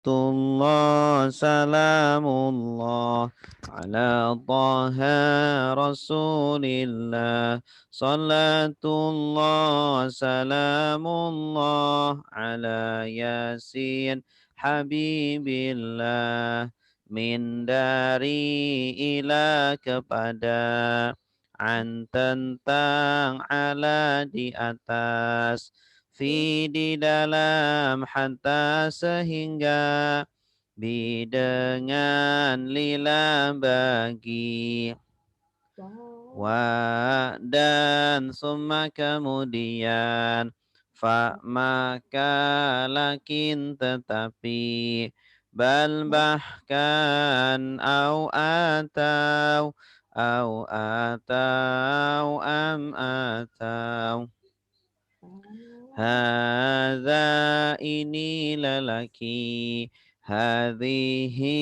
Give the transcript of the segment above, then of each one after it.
Salatullah salamullah ala Taha Rasulillah. Salatullah salamullah ala Yasin Habibillah. Min dari ila kepada, an tentang, ala di atas, fi di dalam, hatta sehingga, bi dengan, lila bagi, wa dan, summa kemudian, fa maka, lakin tetapi, bal bahkan, au atau atau, hadza ini lelaki, hadhihi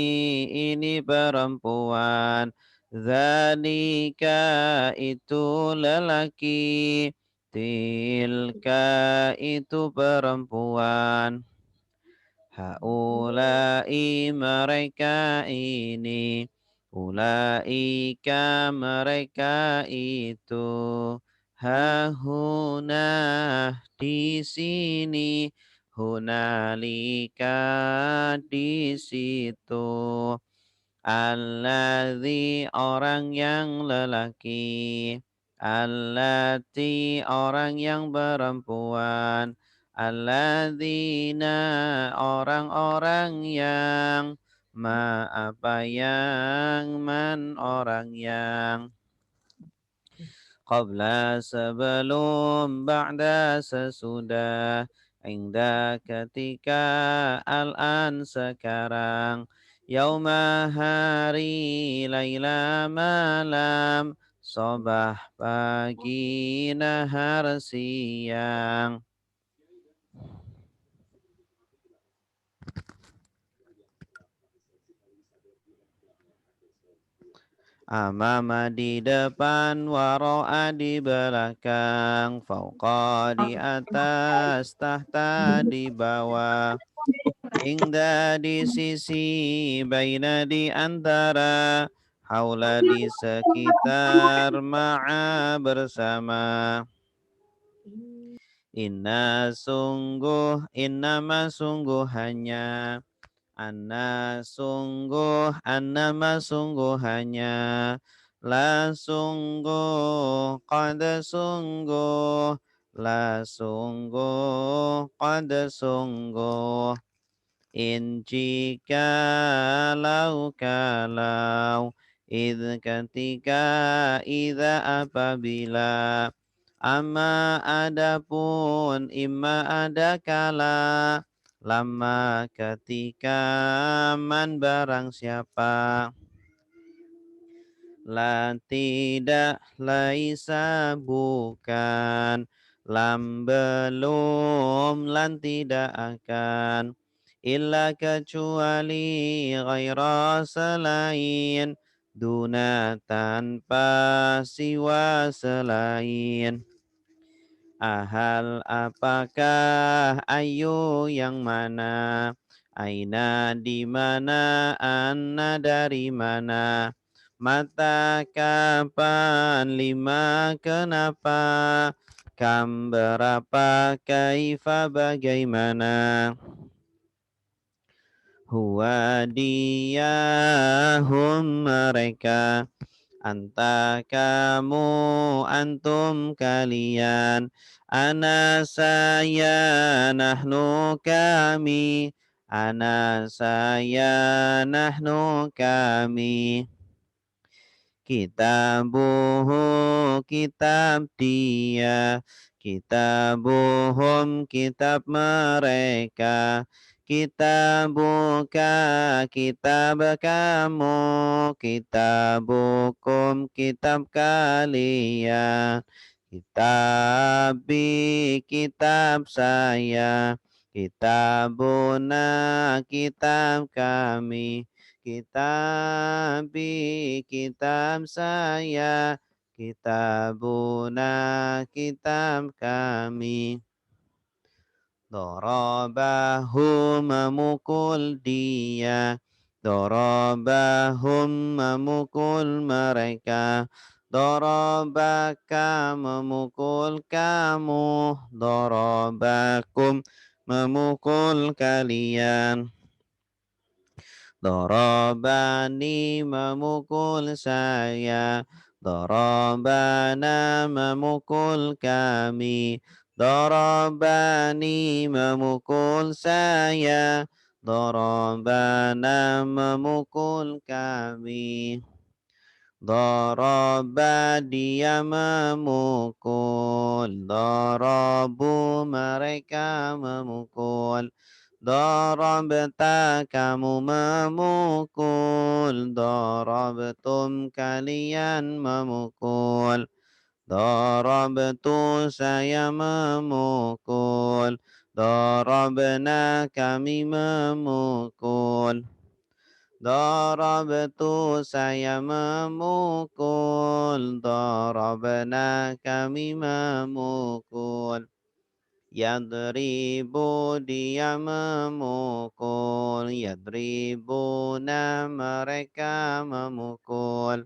ini perempuan, dzalika itu lelaki, tilka itu perempuan, haulai mereka ini, ulaika mereka itu, hahuna di sini, hunalika di situ, alladzi orang yang lelaki, allati orang yang perempuan, alladzina orang-orang yang, ma apa yang, man orang yang, qabla sebelum, ba'da sesudah, inda ketika, al-an sekarang, yauma hari, laila malam, sobah pagi, nahar siang. Amama di depan, waro'a di belakang, fauqa di atas, tahta di bawah, ingda di sisi, baina di antara, haula di sekitar, ma'a bersama. Inna sungguh, innama sungguh hanya, anna sungguh, annama sungguh hanya, la sungguh, qad sungguh, la sungguh, qad sungguh, in jika, kalau, id ketika, ida apabila, amma adapun, imma ada kala, lama ketika, man barang siapa, la tidak, laisa bukan, lam belum, lan tidak akan, illa kecuali, ghaira selain, duna tanpa, siwa selain. Ahal apakah, ayu yang mana, aina di mana, anna dari mana, mata kapan, lima kenapa, kam berapa, kaifa bagaimana, huwa dia, hum mereka, anta kamu, antum kalian, ana saya, nahnu kami, ana saya, nahnu kami, kitabuhu kitab dia, kitabuhum kitab mereka, kitabuka kitab kamu, kitabukum kitab kalian, kitabi kitab saya, kitabuna kitab kami, kitabi kitab saya, kitabuna kitab kami. Darabahu memukul dia. Darabahum memukul mereka. Darabaka memukul kamu. Darabakum memukul kalian. Darabani memukul saya. Darabana memukul kami. Darabani memukul saya. Darabana memukul kami. Daraba dia memukul. Darabu mereka memukul. Darabta kamu memukul. Darabtum kalian memukul. Darabtu saya memukul. Darabna kami memukul. Darabtu saya memukul. Darabna kami memukul. Yadribu dia memukul. Yadribuna mereka memukul.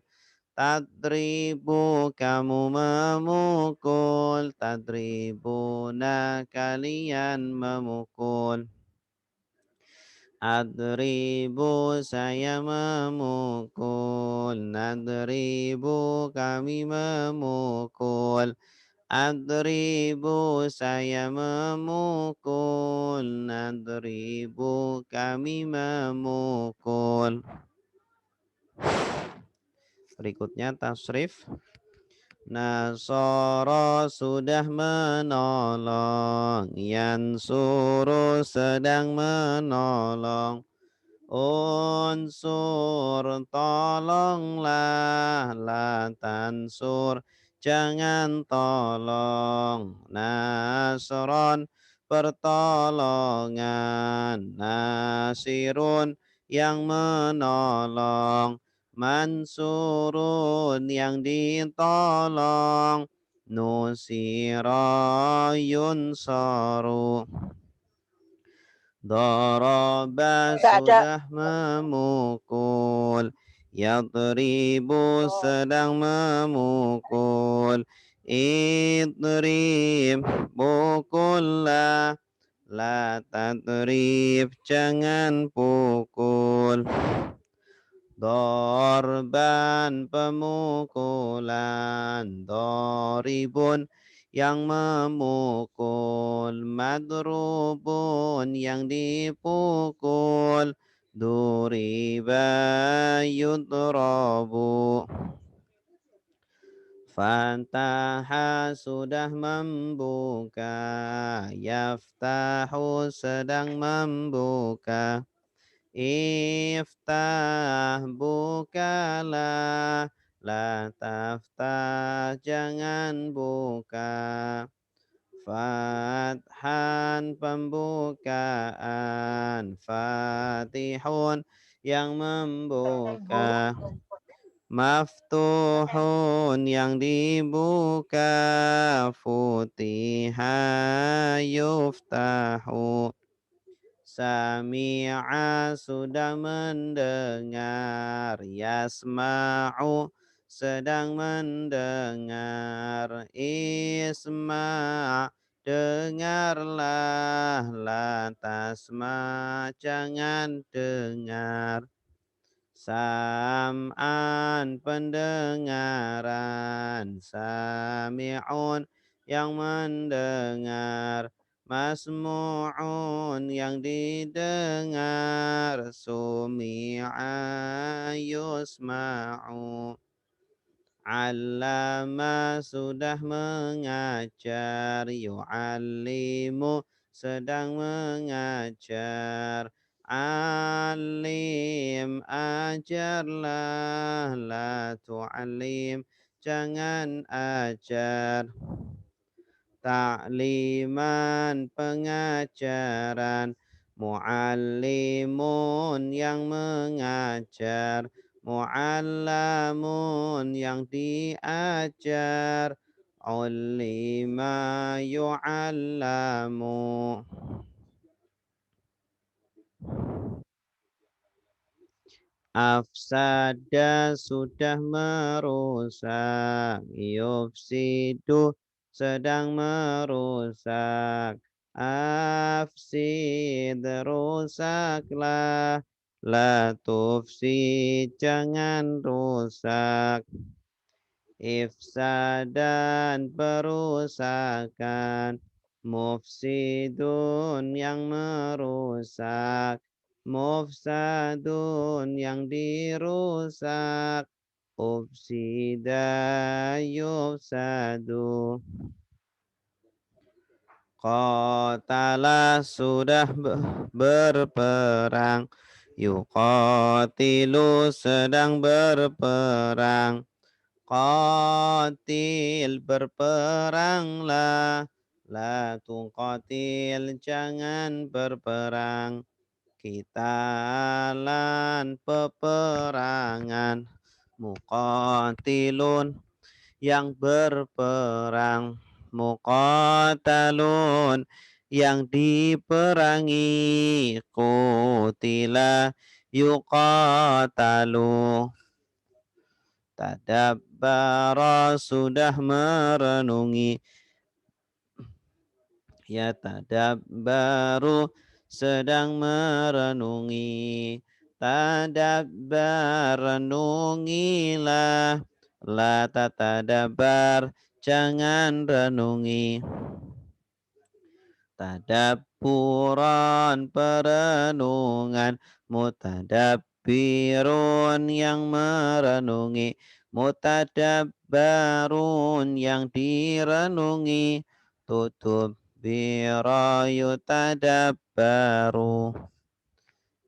Tadribu kamu memukul. Tadribuna kalian memukul. Adribu saya memukul. Nadribu kami memukul. Adribu saya memukul. Nadribu kami memukul. Berikutnya tasrif. Nasara sudah menolong. Yansuru sedang menolong. Unsur tolonglah. La tansur jangan tolong. Nasron pertolongan. Nasirun yang menolong. Mansurun yang ditolong. Nusira yunsaru. Daraba Nggak ada. sudah memukul. Yadribu sedang memukul. Idrib pukullah. La tadrib jangan pukul. Dorban pemukulan. Doribun yang memukul. Madrubun yang dipukul. Duriba yudrabu. Fataha sudah membuka. Yaftahu sedang membuka. Iftah bukalah. La taftah jangan buka. Fathan pembukaan. Fatihun yang membuka. Maftuhun yang dibuka. Futiha yuftahu. Sami'a sudah mendengar. Yasma'u sedang mendengar. Isma' dengarlah. La tasma' jangan dengar. Sam'an pendengaran. Sami'un yang mendengar. Masmu'un yang didengar. Sumi'a yusma'u. Allama sudah mengajar. Yu'allimu sedang mengajar. Alim ajarlah. La tu'alim jangan ajar. Ta'liman pengajaran. Mu'allimun yang mengajar. Mu'allamun yang diajar. علم يعلم afsada sudah merusak, yufsidu sedang merusak, afsid rusaklah, la tufsid jangan rusak, ifsadan perusakan, mufsidun yang merusak, mufsadun yang dirusak, ufsida yufsadu. Qatala sudah berperang, yuqatilu sedang berperang, qatil berperanglah, la tuqatil jangan berperang, qitalan peperangan, muqatilun yang berperang, muqatalun yang diperangi, qutila yuqatalu. Tadabbara sudah merenungi, ya tadabbaru sedang merenungi, tadabbar renungilah, la tatadabbar jangan renungi, tadabburan perenungan, mutadabbirun yang merenungi, mutadabbarun yang direnungi, tutup bira yutadabbaru.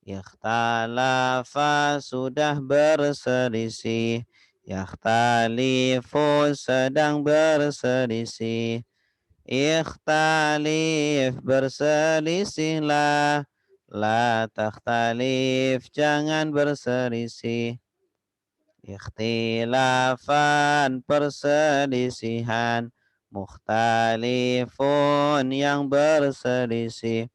Ikhtalafa sudah berselisih, yakhtalifu sedang berselisih, ikhtalif berselisihlah, la takhtalif jangan berselisih, ikhtilafan perselisihan, mukhtalifun yang berselisih,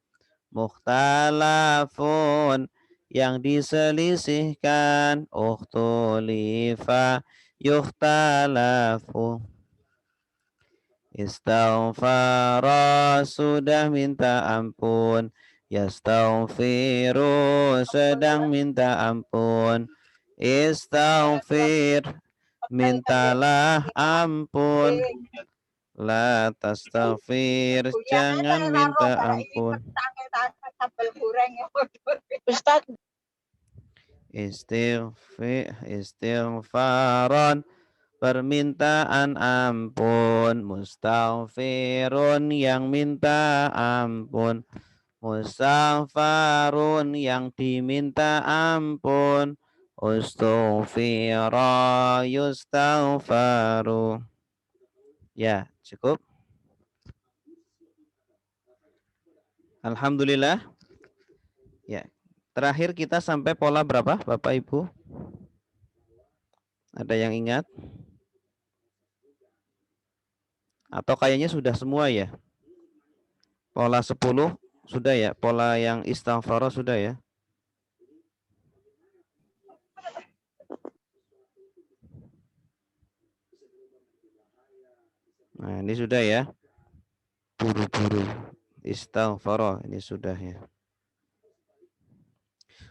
mukhtalafun yang diselisihkan, ukhtulifa yukhtalafu. Istaghfara sudah minta ampun, yastaghfiru sedang minta ampun, istaghfir mintalah ampun, la tastaghfir jangan minta ampun. Ustaz, Istighfaran permintaan ampun, mustaghfirun yang minta ampun, mustaghfarun yang diminta ampun, ustughfira yustaghfaru. Ya, cukup. Alhamdulillah. Ya. Terakhir kita sampai pola berapa, Bapak Ibu? Ada yang ingat? Atau kayaknya sudah semua ya? Pola 10 sudah ya? Pola yang istighfar sudah ya? Nah, ini sudah ya. Buru-buru istighfar ini sudah ya.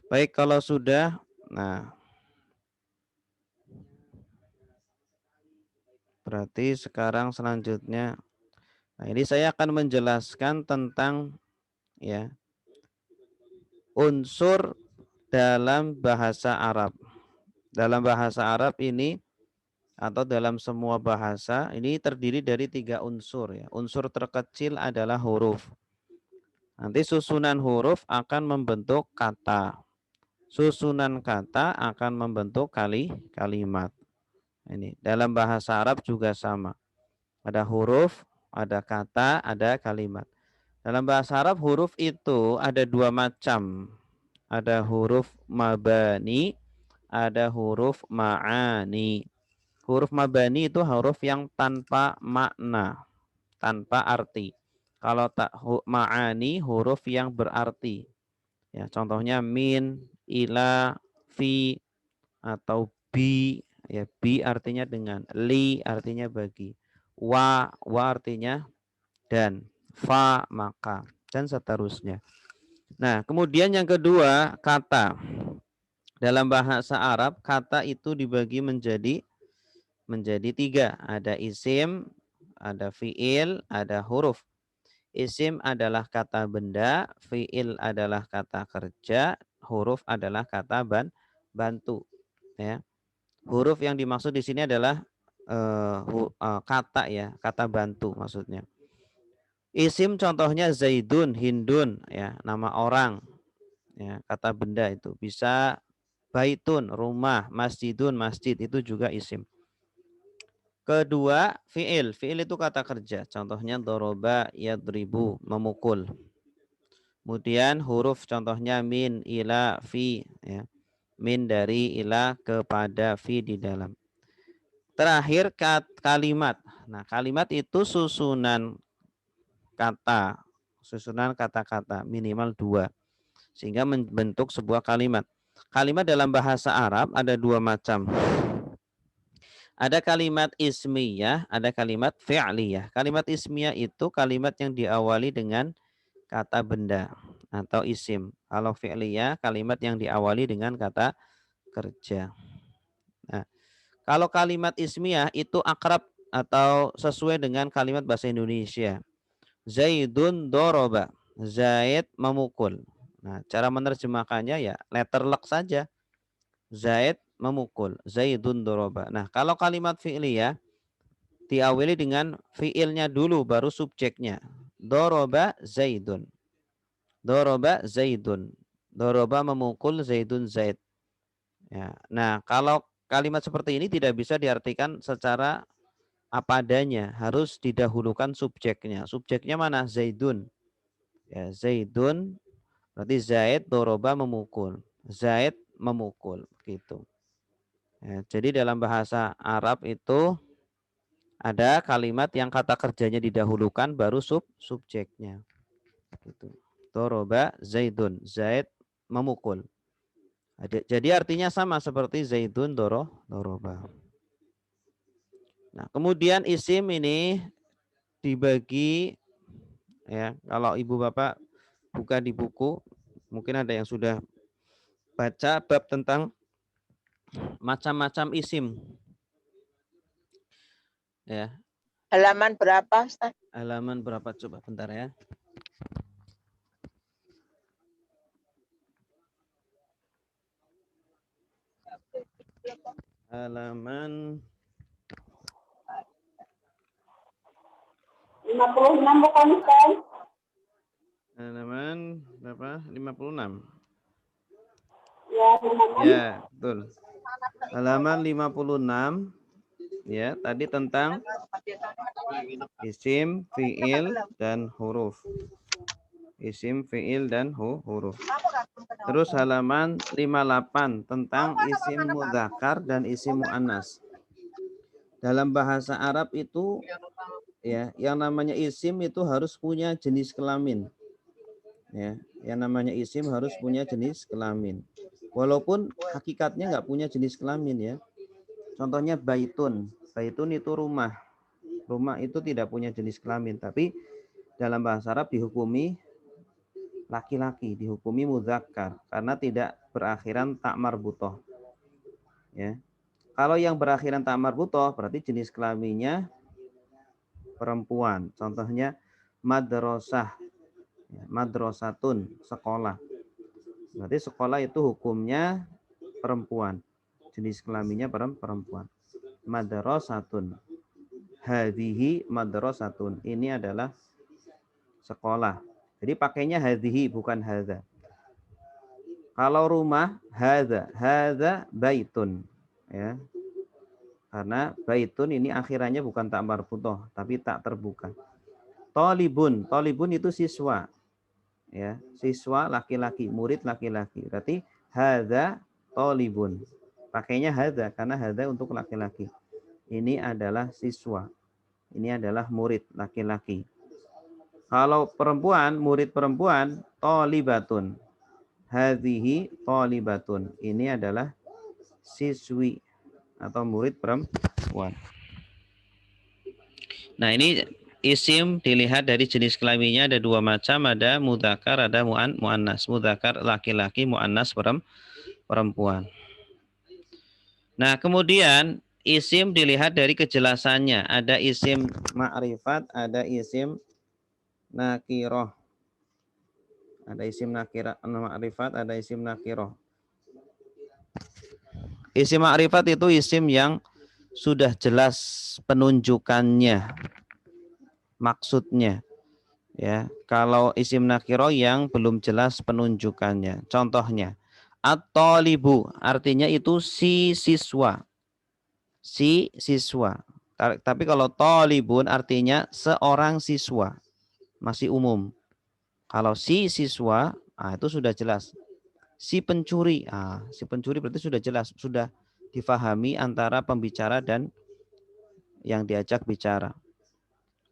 Baik, kalau sudah, nah berarti sekarang selanjutnya, nah ini saya akan menjelaskan tentang ya unsur dalam bahasa Arab. Dalam bahasa Arab ini atau dalam semua bahasa ini terdiri dari 3 unsur ya. Unsur terkecil adalah huruf. Nanti susunan huruf akan membentuk kata. Susunan kata akan membentuk kalimat. Ini dalam bahasa Arab juga sama. Ada huruf, ada kata, ada kalimat. Dalam bahasa Arab huruf itu ada 2 macam. Ada huruf mabani, ada huruf ma'ani. Huruf mabani itu huruf yang tanpa makna, tanpa arti. Kalau tak ma'ani, huruf yang berarti. Ya, contohnya min, ila, fi, atau bi. Ya, bi artinya dengan, li artinya bagi, wa artinya dan, fa maka, dan seterusnya. Nah, kemudian yang kedua, kata. Dalam bahasa Arab, kata itu dibagi menjadi tiga. Ada isim, ada fiil, ada huruf. Isim adalah kata benda, fiil adalah kata kerja, huruf adalah kata bantu. Ya. Huruf yang dimaksud di sini adalah kata ya, kata bantu maksudnya. Isim contohnya Zaidun, Hindun, ya, nama orang, ya, kata benda itu. Bisa baitun, rumah, masjidun, masjid, itu juga isim. Kedua, fiil. Fiil itu kata kerja. Contohnya doroba, yadribu, memukul. Kemudian huruf contohnya min, ila, fi. Ya. Min dari ila kepada fi di dalam. Terakhir kalimat. Nah, kalimat itu susunan kata. Susunan kata-kata minimal 2. Sehingga membentuk sebuah kalimat. Kalimat dalam bahasa Arab ada 2 macam. Ada kalimat ismiyah, ada kalimat fi'liyah. Kalimat ismiyah itu kalimat yang diawali dengan kata benda atau isim. Kalau fi'liyah, kalimat yang diawali dengan kata kerja. Nah, kalau kalimat ismiyah itu akrab atau sesuai dengan kalimat bahasa Indonesia. Zaidun doroba. Zaid memukul. Nah, cara menerjemahkannya ya letter luck saja. Zaid memukul. Zaidun doroba. Nah, kalau kalimat fi'liyah diawali dengan fiilnya dulu baru subjeknya. Doroba Zaidun. Doroba Zaidun. Doroba memukul, Zaidun Zaid. Ya. Nah, kalau kalimat seperti ini tidak bisa diartikan secara apa adanya, harus didahulukan subjeknya. Subjeknya mana? Zaidun. Ya, Zaidun berarti Zaid doroba memukul. Zaid memukul gitu. Ya, jadi dalam bahasa Arab itu ada kalimat yang kata kerjanya didahulukan baru subjeknya. Gitu. Doroba Zaidun. Zaid memukul. Jadi artinya sama seperti Zaidun doroba. Nah, kemudian isim ini dibagi ya, kalau ibu bapak buka di buku, mungkin ada yang sudah baca bab tentang macam-macam isim. Ya. Halaman berapa, Ustaz? Halaman berapa coba bentar ya. Halaman 56 bukan, Ustaz? halaman berapa? 56. Ya, 56. Ya, betul. Halaman 56 ya, tadi tentang isim, fiil, dan huruf. Isim, fiil, dan huruf. Terus halaman 58 tentang isim mudzakkar dan isim muannas. Dalam bahasa Arab itu ya, yang namanya isim itu harus punya jenis kelamin. Ya, yang namanya isim harus punya jenis kelamin. Walaupun hakikatnya nggak punya jenis kelamin ya. Contohnya baitun. Baitun itu rumah. Rumah itu tidak punya jenis kelamin, tapi dalam bahasa Arab dihukumi laki-laki, dihukumi mudzakkar karena tidak berakhiran tak marbutoh. Ya. Kalau yang berakhiran tak marbutoh berarti jenis kelaminnya perempuan. Contohnya madrasah. Ya, madrasatun, sekolah. Berarti sekolah itu hukumnya perempuan. Jenis kelaminnya perempuan. Madrasatun. Hadhihi madrasatun. Ini adalah sekolah. Jadi pakainya hadhihi bukan hadza. Kalau rumah hadza, hadza baitun. Ya. Karena baitun ini akhirannya bukan tak marbutoh, tapi tak terbuka. Tolibun, tolibun itu siswa. Ya, siswa laki-laki, murid laki-laki. Berarti hadza tolibun. Pakainya hadza karena hadza untuk laki-laki. ini adalah siswa. Ini adalah murid laki-laki. Kalau perempuan, murid perempuan, thalibatun. Hadhihi thalibatun. Ini adalah siswi atau murid perempuan. Nah, ini isim dilihat dari jenis kelaminnya ada dua macam, ada mudzakkar, ada muannas. Mudzakkar laki-laki, muannas perempuan. Nah, kemudian isim dilihat dari kejelasannya. Ada isim ma'rifat, ada isim nakiroh. Ada isim nakirah, ma'rifat, ada isim nakiroh. Isim ma'rifat itu isim yang sudah jelas penunjukannya, maksudnya. Ya, kalau isim nakiro yang belum jelas penunjukannya. Contohnya, at-thalibu artinya itu si siswa. Si siswa. Tapi kalau thalibun artinya seorang siswa. Masih umum. Kalau si siswa, itu sudah jelas. Si pencuri, si pencuri berarti sudah jelas, sudah difahami antara pembicara dan yang diajak bicara.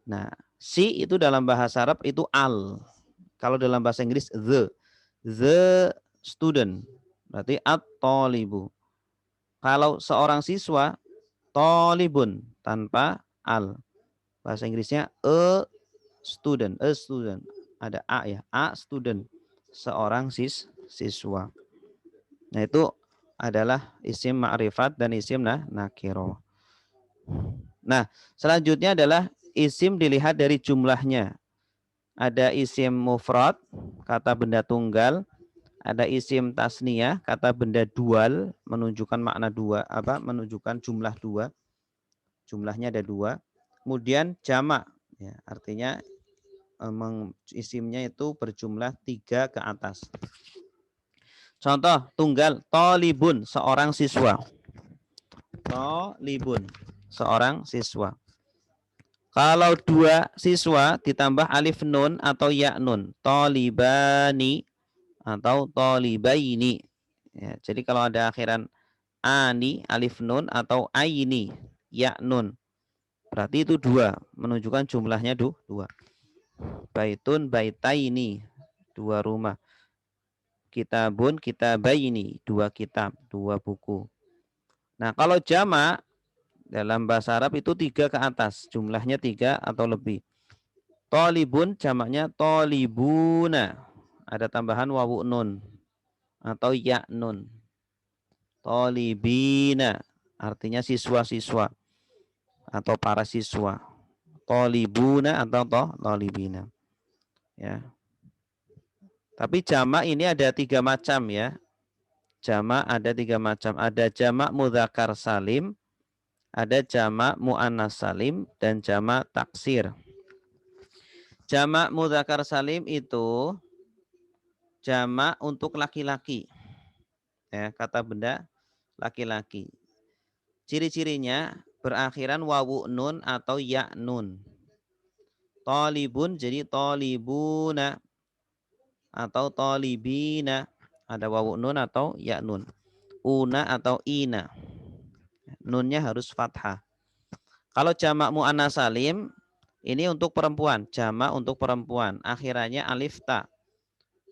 Nah, si itu dalam bahasa Arab itu al. Kalau dalam bahasa Inggris the student. Berarti at-thalibu. Kalau seorang siswa, thalibun tanpa al. Bahasa Inggrisnya a student. Ada a ya, a student. Seorang siswa. Nah, itu adalah isim ma'rifat dan isim nakiro. Nah, selanjutnya adalah isim dilihat dari jumlahnya. Ada isim mufrad, kata benda tunggal. Ada isim tasniyah, kata benda dual, menunjukkan makna dua, menunjukkan jumlah dua. Jumlahnya ada dua. Kemudian jamak, ya, artinya isimnya itu berjumlah 3 ke atas. Contoh tunggal, thalibun, seorang siswa. Thalibun, seorang siswa. Kalau 2 siswa ditambah alif nun atau ya nun, thalibani atau thalibaini. Ya, jadi kalau ada akhiran ani, alif nun atau aini, ya nun, berarti itu 2, menunjukkan jumlahnya 2. Baitun, baitaini, 2 rumah. Kitabun, kitabaini, 2 kitab, 2 buku. Nah, kalau jamak dalam bahasa Arab itu 3 ke atas, jumlahnya 3 atau lebih. Thalibun jamaknya thalibuna. Ada tambahan wawu nun atau ya nun. Thalibina artinya siswa-siswa atau para siswa. Thalibuna atau thalibina. Ya. Tapi jamak ini ada 3 macam ya. Jamak ada 3 macam. Ada jamak mudzakkar salim, ada jamak muannas salim, dan jamak taksir. Jamak mudzakkar salim itu jamak untuk laki-laki. Ya, kata benda laki-laki. Ciri-cirinya berakhiran wawu nun atau ya nun. Thalibun jadi thalibuna atau thalibina. Ada wawu nun atau ya nun. Una atau ina. Nunnya harus fathah. Kalau jamak muannas salim ini untuk perempuan, jamak untuk perempuan. Akhirannya alif ta.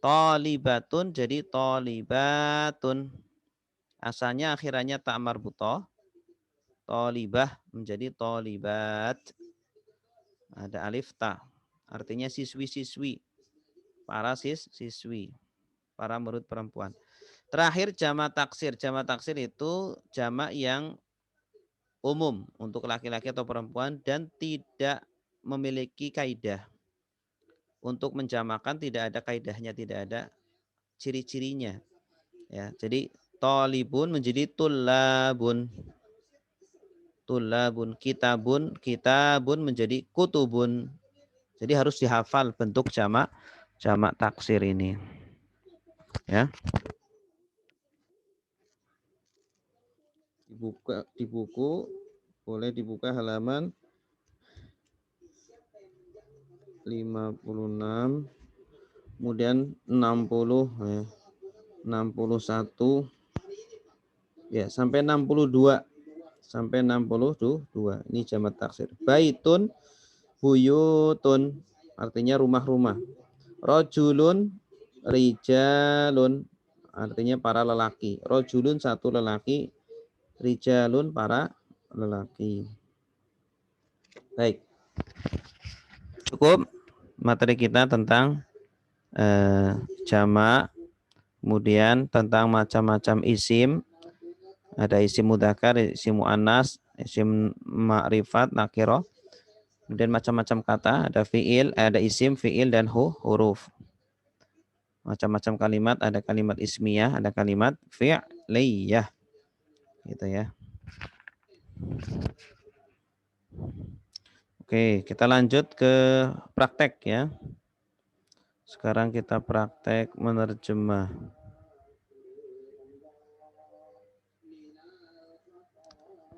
Thalibatun jadi thalibatun. Asalnya akhirannya ta marbutah. Thalibah menjadi thalibat. Ada alif ta. Artinya siswi-siswi. Para siswi. Para murid perempuan. Terakhir jamak taksir. Jamak taksir itu jamak yang umum untuk laki-laki atau perempuan dan tidak memiliki kaidah. Untuk menjamakan tidak ada kaidahnya, tidak ada ciri-cirinya. Ya, jadi thalibun menjadi tullabun. Tullabun, kitabun menjadi kutubun. Jadi harus dihafal bentuk jamak taksir ini. Ya. Di buku boleh dibuka halaman 56, kemudian 60 ya. 61 ya sampai 62. sampai 62. Ini jamak taksir. Baitun, buyutun, artinya rumah-rumah. Rojulun, rijalun, artinya para lelaki. Rojulun satu lelaki, rijalun para lelaki. Baik. Cukup materi kita tentang jamak, kemudian tentang macam-macam isim. Ada isim mudzakkar, isim muannas, isim ma'rifat, nakirah. Kemudian macam-macam kata, ada fiil, ada isim, fiil dan huruf. Macam-macam kalimat, ada kalimat ismiyah, ada kalimat fi'liyah. Gitu ya. Oke, kita lanjut ke praktek ya. Sekarang kita praktek menerjemah.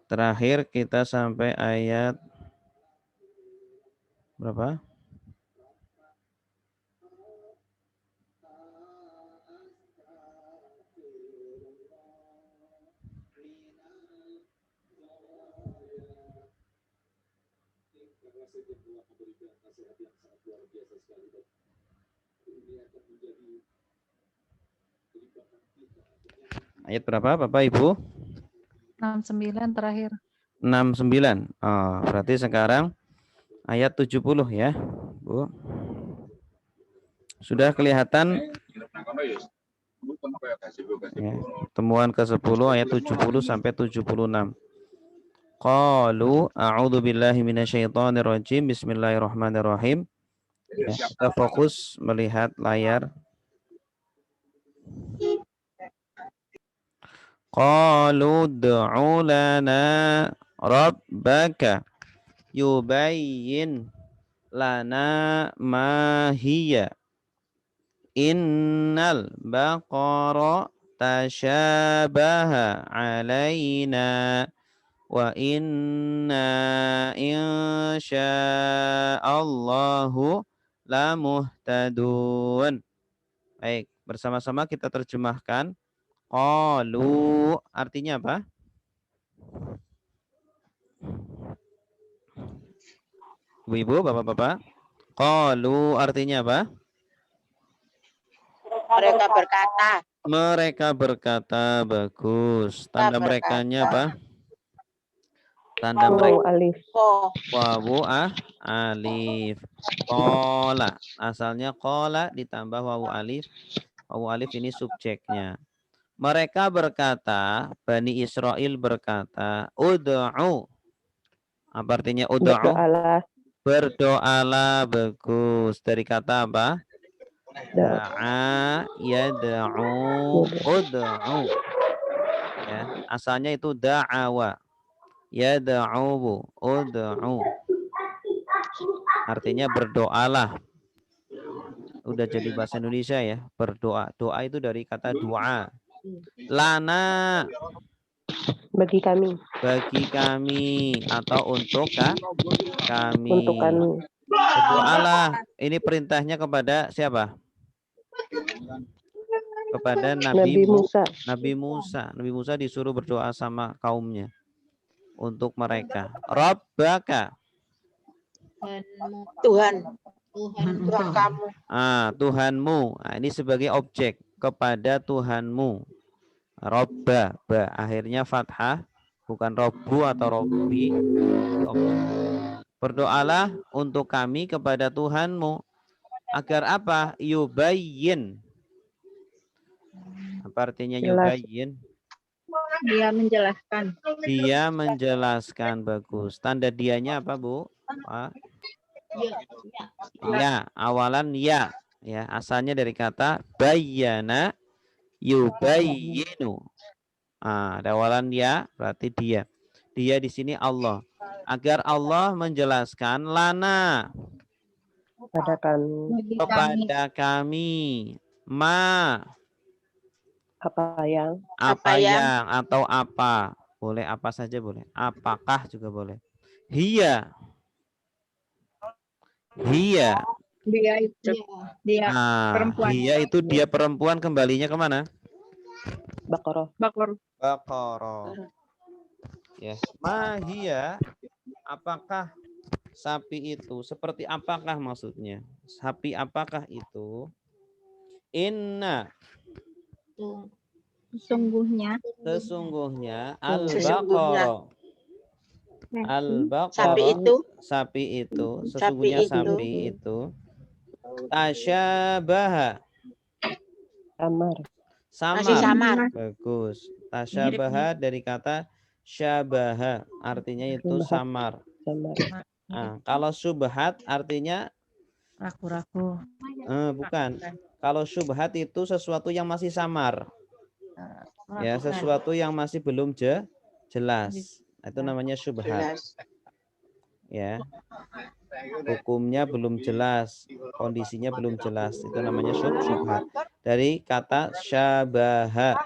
Terakhir kita sampai ayat berapa? Ayat berapa Bapak Ibu? 69 terakhir. 69. Oh, berarti sekarang ayat 70 ya, Bu. Sudah kelihatan ya, temuan ke-10 ayat 70 sampai 76. Qalu a'udzu billahi minasyaitonir rajim. Bismillahirrahmanirrahim. Ya, kita fokus melihat layar. Qalu ud'u lana rabbaka yubayyin lana ma hiya innal baqara tashabaha alaina wa inna insya'allahu lamuhtadun. Baik, bersama-sama kita terjemahkan. Qalu artinya apa? Ibu-ibu, bapak-bapak. Qalu artinya apa? Mereka berkata. Mereka berkata, bagus. Tanda merekanya apa? Tanda mereka alif. wawu alif. Qala. Asalnya qala ditambah wawu alif. Wawu alif ini subjeknya. Mereka berkata, Bani Israel berkata, ud'u. Apa artinya ud'u? Berdoalah. Berdoalah, bagus. Dari kata apa? Da'a, yad'u, ud'u. Ya, asalnya itu da'awa. Yad'u, ud'u. Artinya berdoalah. Udah jadi bahasa Indonesia ya, berdoa. Doa itu dari kata doa. Lana, Bagi kami. bagi kami atau untuk kami. Untuk kami. Berdoalah. Ini perintahnya kepada siapa? Kepada Nabi Musa. Nabi Musa disuruh berdoa sama kaumnya untuk mereka. Rabbaka. Tuhan kamu. Tuhanmu. Nah, ini sebagai objek kepada Tuhanmu. Robba, ba akhirnya fathah, bukan robbu atau robbi. Berdoalah untuk kami kepada Tuhanmu agar apa? Yubayyin. Apa artinya yubayyin? Dia menjelaskan. Dia menjelaskan, bagus. Tanda dianya apa, Bu? Pak? Ya, awalan ya. Ya, asalnya dari kata bayyana yubayyinu. Ada awalan ya, berarti dia. Dia di sini Allah. Agar Allah menjelaskan lana kepada kami ma Apa yang? Atau apa. Boleh apa saja boleh. Apakah juga boleh. Hiya. Dia perempuan. Hiya itu dia perempuan, kembalinya kemana? Baqarah. Baqarah. Ya, mahia, apakah sapi itu? Seperti apakah maksudnya? Sapi apakah itu? Inna, Tuh, Sesungguhnya sesungguhnya sesungguhnya al-baqara. sapi Al-baqara, itu, sapi itu, sapi sesungguhnya itu sapi itu tasyabaha, Samar. masih samar. samar. Bagus. mirip Tasyabaha dari kata syabaha, artinya itu Subhat. samar. Samar. Nah, kalau subhat artinya ragu-ragu. bukan. Kalau syubhat itu sesuatu yang masih samar, ya, Meragukan. sesuatu yang masih belum jelas. Itu namanya syubhat, Jelas. ya. Hukumnya belum jelas, kondisinya belum jelas. Itu namanya syubhat. Dari kata syabaha.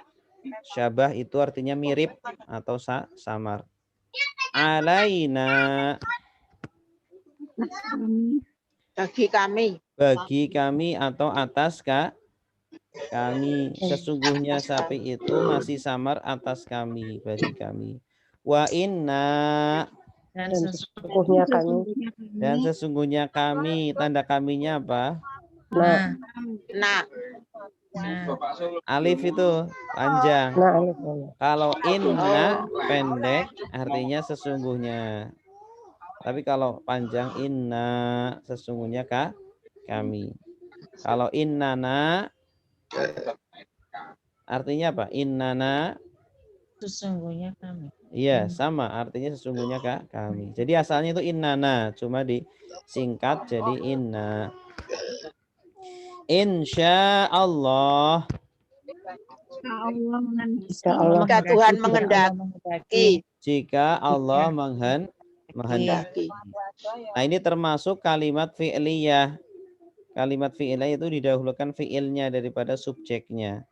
Syabah itu artinya mirip atau samar. Alaina, Bagi kami, bagi kami atau atas kami. Sesungguhnya sapi itu masih samar atas kami, bagi kami. Wa inna, Dan Dan sesungguhnya kami. dan sesungguhnya kami, tanda kaminya apa? Nah, nah, Alif itu panjang. nah alif Allah. Kalau inna oh, pendek artinya sesungguhnya. Tapi kalau panjang inna sesungguhnya kami. Kalau innana artinya apa? Innana, sesungguhnya kami. iya sama artinya sesungguhnya kami. Jadi asalnya itu innana, cuma disingkat jadi inna. Insya Allah, Jika Allah jika Tuhan menghendaki, jika Allah menghendaki. menghendaki. Nah ini termasuk kalimat fi'liyah. Kalimat fi'liyah itu didahulukan fi'ilnya daripada subjeknya.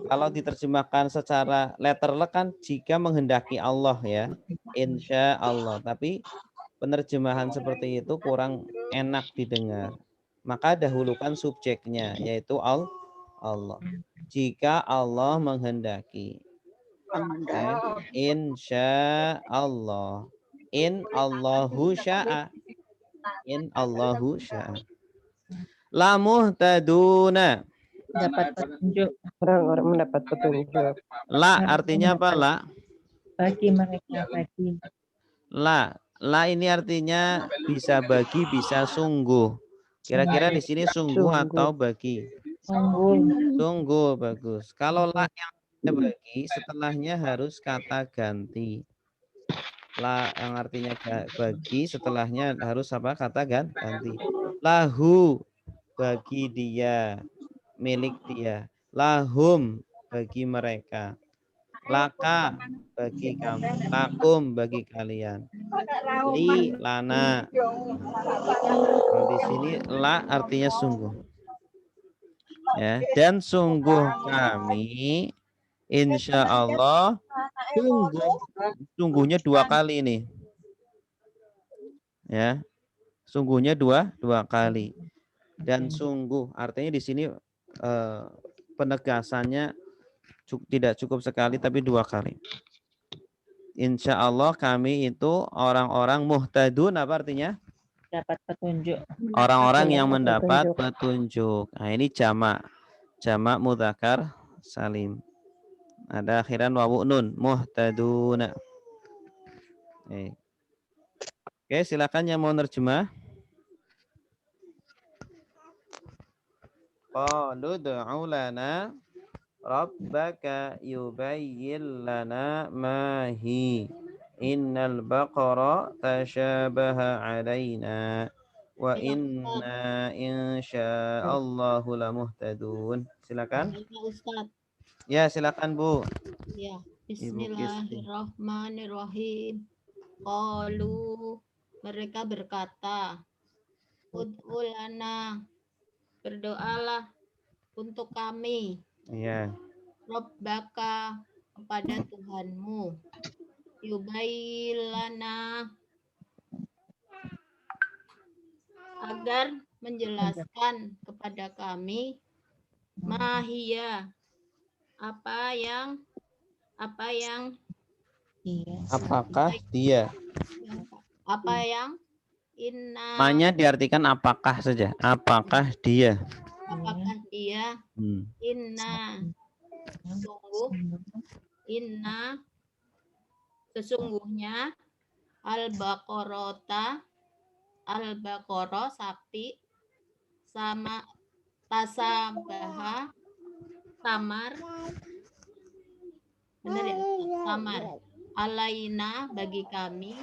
Kalau diterjemahkan secara letterlek kan jika menghendaki Allah ya. Insya Allah. Tapi penerjemahan seperti itu kurang enak didengar. Maka dahulukan subjeknya yaitu Allah. Jika Allah menghendaki. Insya Allah. In Allahu sya'a. In Allahu sya'a. La muhtaduna. Dapat petunjuk orang-orang mendapat petunjuk. La artinya apa la? bagi mereka bagi. La ini artinya bisa bagi, bisa sungguh. Kira-kira di sini sungguh atau bagi? Sungguh. Sungguh, bagus. Kalau la yang bagi, setelahnya harus kata ganti. La yang artinya bagi, setelahnya harus apa? Kata ganti. Lahu, bagi dia, milik dia. Lahum, bagi mereka. Laka, bagi kamu. Lakum, bagi kalian. Li, lana. Nah, di sini la artinya sungguh. Ya, dan sungguh kami, insya Allah, sungguhnya dua kali nih. Ya, sungguhnya dua kali. Dan sungguh artinya di sini penegasannya tidak cukup sekali tapi dua kali. Insya Allah kami itu orang-orang muhtadun, apa artinya? Dapat petunjuk. Orang-orang yang mendapat petunjuk. Nah ini jamak mudzakkar salim. Ada akhiran wawu nun, muhtaduna. Oke, silakan yang mau nerjemah. Qalu du'u lana rabbaka yubayyin lana ma hi. Innal baqara tashabaha alaina wa inna insyaallahu lamuhtadun. Silakan. Ustaz. Ya, silakan Bu. Ya, Ibu Kisti. Bismillahirrahmanirrahim. Qalu, mereka berkata, ud'u lana, berdoalah untuk kami. Iya. Rabbaka, kepada Tuhanmu. Yubayyilana, agar menjelaskan kepada kami mahia, apa yang Iya. Apakah dia? Apa yang? Inna. Ma-nya diartikan apakah saja. Apakah dia? Apakah dia? Inna. Sungguh. Inna. Sesungguhnya. Al-Baqarah sapi. Sama tasabaha. Samar. Benar ya? Samar. Alaina bagi kami.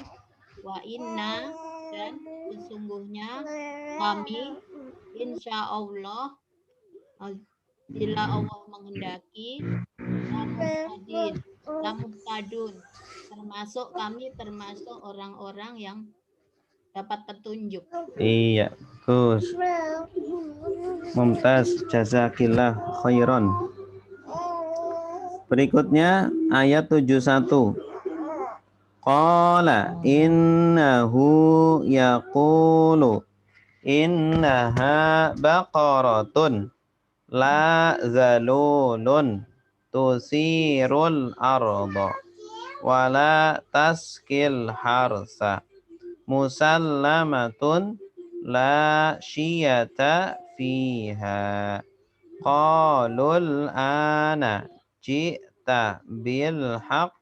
Wa inna. Dan sesungguhnya kami insya Allah bila Allah menghendaki lamuhtadun termasuk orang-orang yang dapat petunjuk. Iya, bagus. Mumtaz, jazakillah khairan. Berikutnya ayat 71. Qala innahu yaqulu innaha baqaratun la zalulun tusirul arda wala taskil harsa musallamatun la syiyata fiha qalul ana ji'ta bil haqq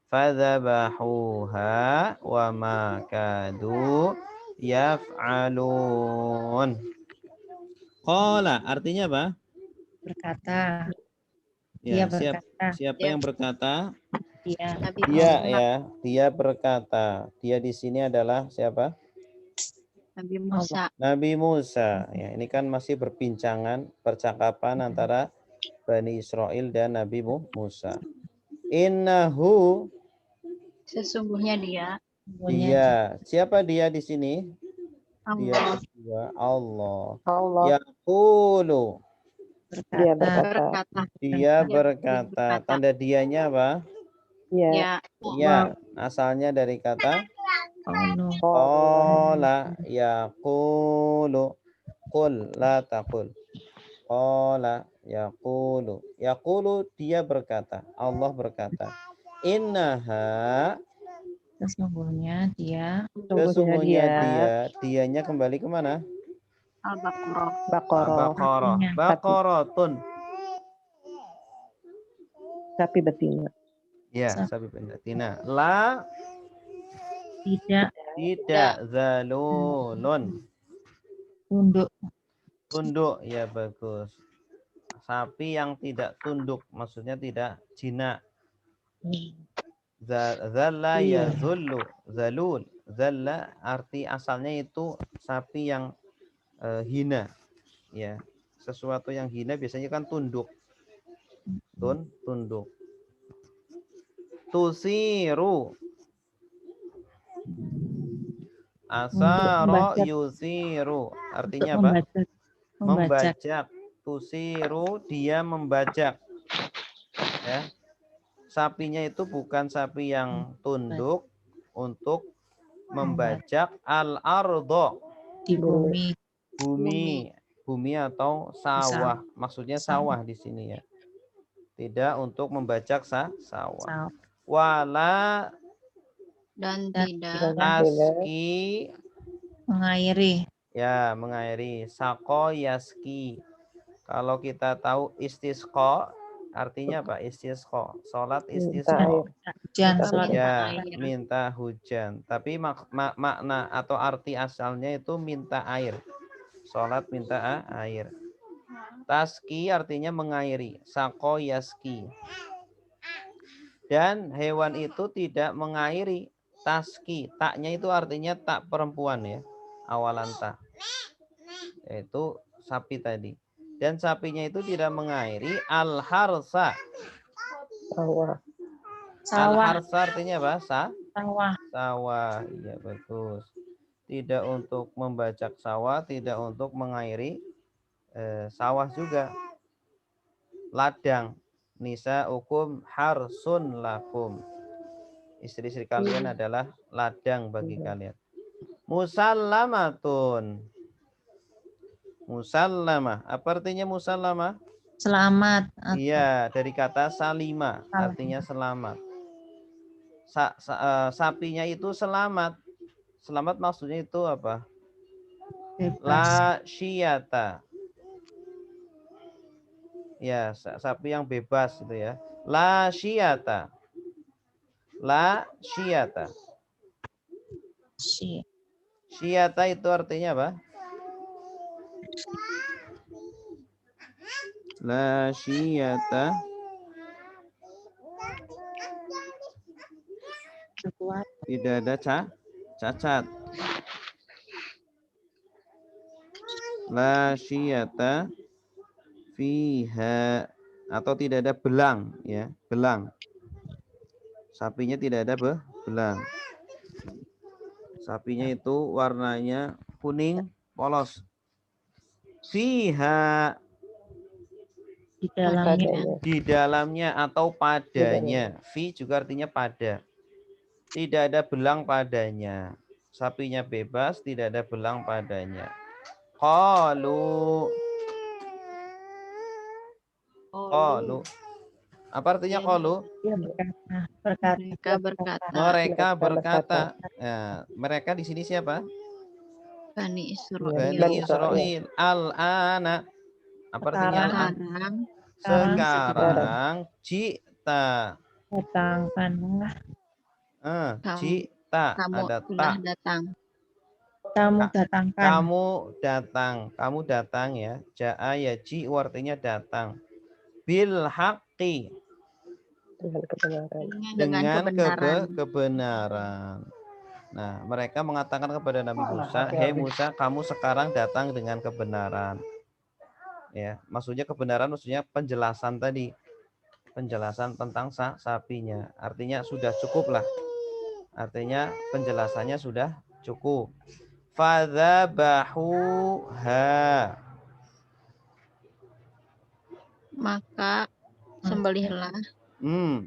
fadzabahuha wa ma kadu yaf'alun. Qala artinya apa? Berkata. Ya, Dia berkata. siapa yang berkata? Dia. Dia ya, dia berkata. Dia di sini adalah siapa? Nabi Musa. Nabi Musa. Ya, ini kan masih berbincangan, percakapan antara Bani Israel dan Nabi Musa. Innahu, Sesungguhnya dia dia. Siapa dia di sini? Dia Allah kedua, Allah. Allah. Yaqulu. Dia Berkata. berkata. Dia berkata. Tanda dianya apa? Ya. Ya, asalnya dari kata Allah. qala yaqulu. Qul la taqul. Qala yaqulu. Yaqulu dia berkata. Allah berkata. Innaha. Sesungguhnya dia. Sesungguhnya dia. Dianya kembali kemana? Al-Baqarah. Baqarah. Baqarah. Artinya. Baqaratun. Sapi betina. Ya, sapi betina. La Tidak tidak zalulun. tunduk. Tunduk, ya bagus. Sapi yang tidak tunduk, maksudnya tidak jinak. Zalla ya zullu, zalul. Zalla arti asalnya itu sapi yang hina. Ya, sesuatu yang hina biasanya kan tunduk. Tunduk. Tusiru. Asaro yusiru. Artinya apa? Membajak. Tusiru, dia membajak. Ya. Sapinya itu bukan sapi yang tunduk untuk membajak al-ardo. Di bumi. Bumi atau sawah. Maksudnya sawah di sini ya. Tidak untuk membajak sawah. Wala Dan tidak taski. Mengairi. Ya, mengairi. Sako yaski. Kalau kita tahu istisqa, artinya apa? Istisqa. Salat istisqa. Ya, minta hujan. Tapi makna atau arti asalnya itu minta air. Salat minta air. Taski artinya mengairi. Sako yaski. Dan hewan itu tidak mengairi. Taski. Taknya itu artinya tak perempuan ya. Awalan tak. Yaitu sapi tadi. Dan sapinya itu tidak mengairi al-harsa. Al-harsa artinya apa? Sawah. Iya bagus. Tidak untuk membajak sawah, tidak untuk mengairi sawah juga. Ladang. Nisa ukum harsun lakum. Istri-istri kalian adalah ladang bagi kalian. Musallamatun. Musallamah. Apa artinya musallamah? Selamat. Iya, dari kata salima, artinya selamat. sapinya itu selamat. Selamat maksudnya itu apa? Bebas. La syiyata. Ya, sapi yang bebas itu ya. La syiyata. La syiyata. Syiyata itu artinya apa? La syiyata. Tidak ada cacat. La syiyata fiha, atau tidak ada belang ya, belang. Sapinya tidak ada belang. Sapinya itu warnanya kuning polos. Fiha, Di dalamnya. di dalamnya atau padanya. Fi juga artinya pada. Tidak ada belang padanya. Sapinya bebas, tidak ada belang padanya. Qalu. Qalu. Apa artinya qalu? Mereka berkata. Nah, mereka di sini siapa? Bani Israil. Bani Israil. Al-ana. Apa artinya al-an? Sekarang jita. Datangkanlah. Jita Kamu ada telah tak. datang. Kamu datangkan. Kamu datang ya. Ja'a yaji artinya datang. Bil haqqi. Dengan kebenaran. Nah, mereka mengatakan kepada Nabi Musa, "Hei Musa, kamu sekarang datang dengan kebenaran." Ya, maksudnya kebenaran maksudnya penjelasan tadi. Penjelasan tentang sapinya. Artinya sudah cukup lah. Artinya penjelasannya sudah cukup. Fadzabahuha. Maka sembelihlah.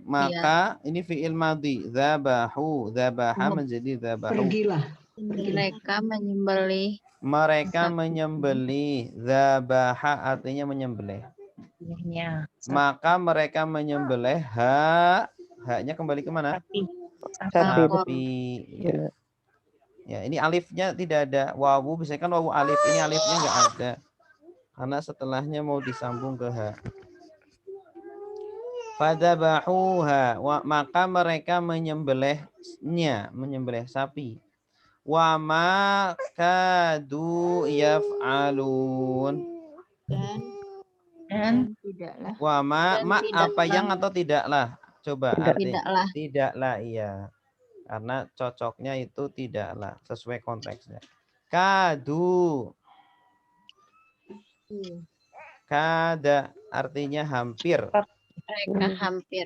Maka ini fi'il madhi. Dzabahu. Dzabaha menjadi dzabahu. Pergilah. Mereka menyembelih. Mereka menyembelih. Dzabaha artinya menyembelih. Maka mereka menyembelih haknya kembali kemana? Sapi. Ya. Ya, ini alifnya tidak ada. Wawu biasanya kan wawu alif. Ini alifnya enggak ada. Karena setelahnya mau disambung ke ha. Fadzabahuha, maka mereka menyembelihnya, menyembelih sapi. Wa ma kadu yaf'alun. Dan tidaklah. Wa ma apa yang atau tidaklah? Coba Tidaklah. Tidaklah, iya. Karena cocoknya itu tidaklah, sesuai konteksnya. Kadu. Kada artinya hampir. Mereka hampir.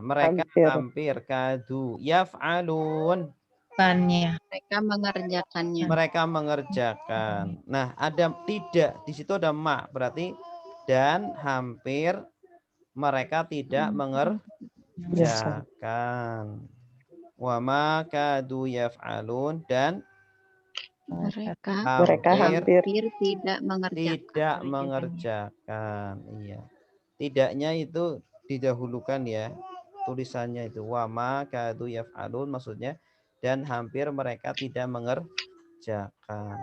Mereka hampir. Kadu. Yaf'alun. Mereka mengerjakannya. Mereka mengerjakan. Nah, ada tidak. Di situ ada ma. Berarti dan hampir mereka tidak mengerjakan. Wa ma kadu yaf'alun, dan mereka hampir tidak mengerjakan. Iya. Tidaknya itu didahulukan ya. Tulisannya itu wa ma kadu yaf'alun, maksudnya dan hampir mereka tidak mengerjakan.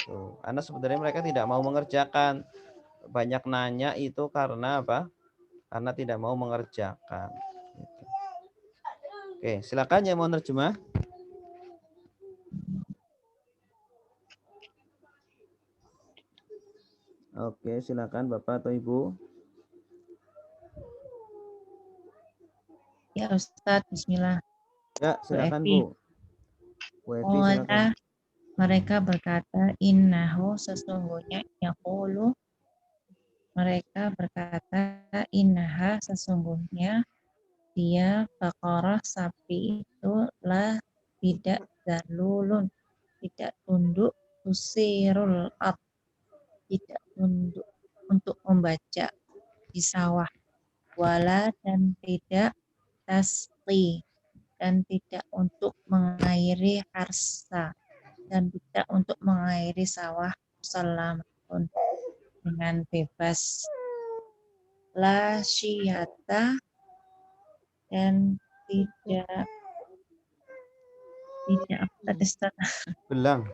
Tuh, karena sebenarnya mereka tidak mau mengerjakan. Banyak nanya itu karena apa? Karena tidak mau mengerjakan. Gitu. Oke, silakan yang mau nerjemah. Oke, silakan Bapak atau Ibu. Ya Ustadz, bismillah. Ya, silakan Bu. Silakan. Mereka berkata, innahu, sesungguhnya, yaqulu. Mereka berkata, innaha, sesungguhnya, dia baqarah, sapi itu lah tidak dalulun, tidak tunduk, tusirul ab, tidak tunduk untuk membaca di sawah, wala, dan tidak tasqi, dan tidak untuk mengairi harsa, dan tidak untuk mengairi sawah, salamatun, dengan bebas. La syiyata, dan tidak apa tadi Ustaz? Belang.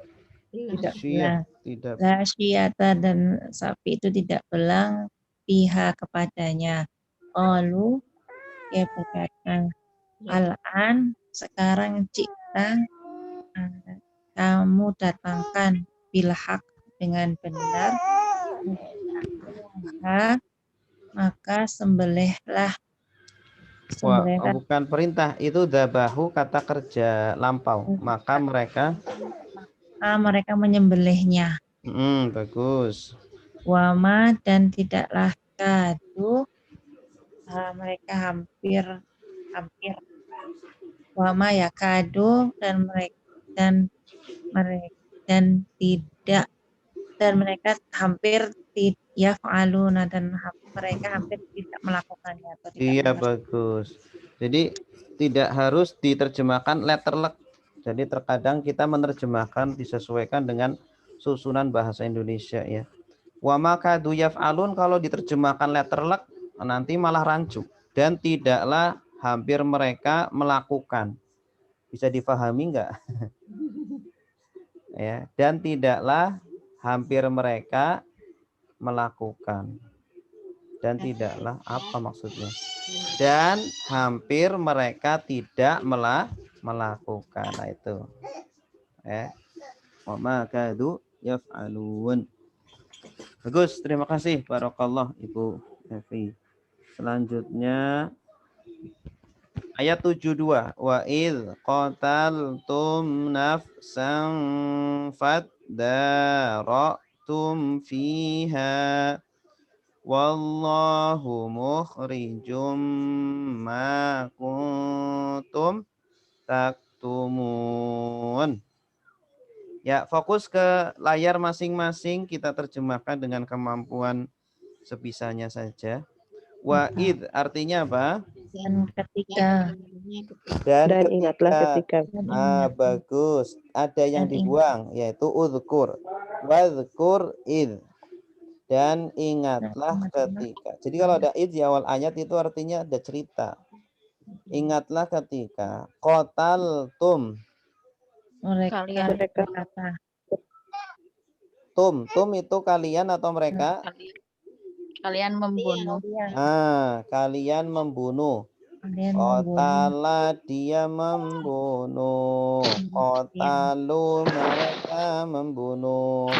Tidak. Syiyah. Tidak. La syiyata, dan sapi itu tidak belang pihak kepadanya. Qalu, dia berkata, al-an, sekarang cipta kamu datangkan bilhaq dengan benar, maka sembelihlah Wah, bukan perintah, itu dabahu kata kerja lampau. Maka mereka menyembelihnya. bagus. Wama, dan tidaklah kadu, mereka hampir wama ya kadu, dan mereka hampir tidak fa'aluna, dan mereka hampir tidak melakukannya atau tidak Iya, bagus. Jadi tidak harus diterjemahkan letterlek. Jadi terkadang kita menerjemahkan disesuaikan dengan susunan bahasa Indonesia ya. Wa makadu yaf'alun kalau diterjemahkan letterlek nanti malah rancu. Dan tidaklah hampir mereka melakukan. Bisa difahami enggak? Ya, dan tidaklah hampir mereka melakukan. Dan tidaklah apa maksudnya? Dan hampir mereka tidak melakukan. Nah itu. Wa makadu yaf'alun. Bagus, terima kasih. Barakallah Ibu Evi. Selanjutnya ayat 72. Wa idh qataltum nafsan fadara'tum fiha wallahu mukhrijum ma kuntum taktumun. Ya, fokus ke layar masing-masing, kita terjemahkan dengan kemampuan sebisanya saja. Wa id artinya apa? Dan ketika Dan ingatlah ketika. Bagus. Ada yang dibuang yaitu udhkur. Wadhkur id. Dan ingatlah ketika. Jadi kalau ada id di awal ayat itu artinya ada cerita. Ingatlah ketika qataltum. mereka berkata, Tum itu kalian atau mereka? Kalian membunuh. Kalian membunuh. Qatala dia membunuh. Qatalu mereka membunuh.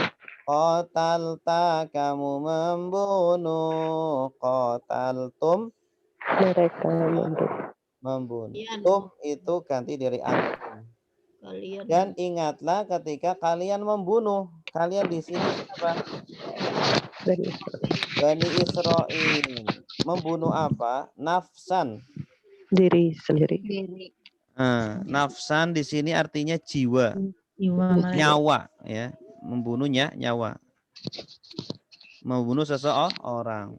Qatalta kamu membunuh. Qataltum Mereka membunuh. Tum itu ganti dari antum. Dan ingatlah ketika kalian membunuh. Kalian di sini apa? Bani Israil. Membunuh apa? Nafsan. Diri sendiri. Nafsan di sini artinya jiwa. Nyawa ya. Membunuhnya nyawa. Membunuh seseorang.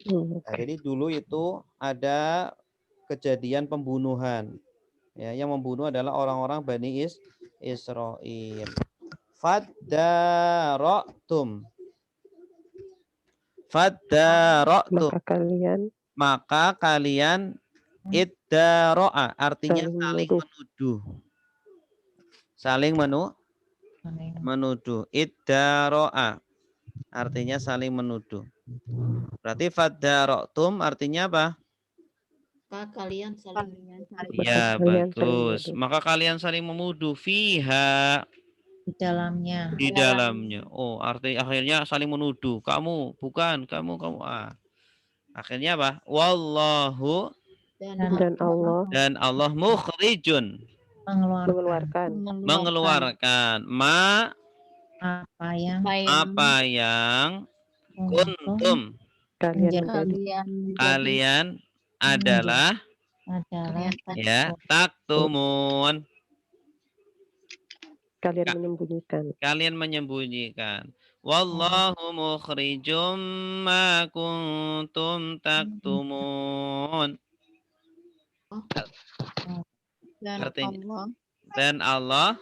Nah, jadi dulu itu ada kejadian pembunuhan. Ya, yang membunuh adalah orang-orang Bani Israil. Fadara'tum. Maka kalian iddara'a artinya saling menuduh. Saling menuduh. Iddara'a artinya saling menuduh. Berarti fadara'tum artinya apa? Maka kalian saling menuduh. Ya, bagus. Maka kalian saling menuduh fiha di dalamnya. Oh, akhirnya saling menuduh. Kamu bukan, kamu. Akhirnya apa? Wallahu dan Allah mukhrijun mengeluarkan apa yang kuntum kalian adalah ya taktumun kalian menyembunyikan. Wallahu mukhrijum ma kuntum taktumun. Dan Allah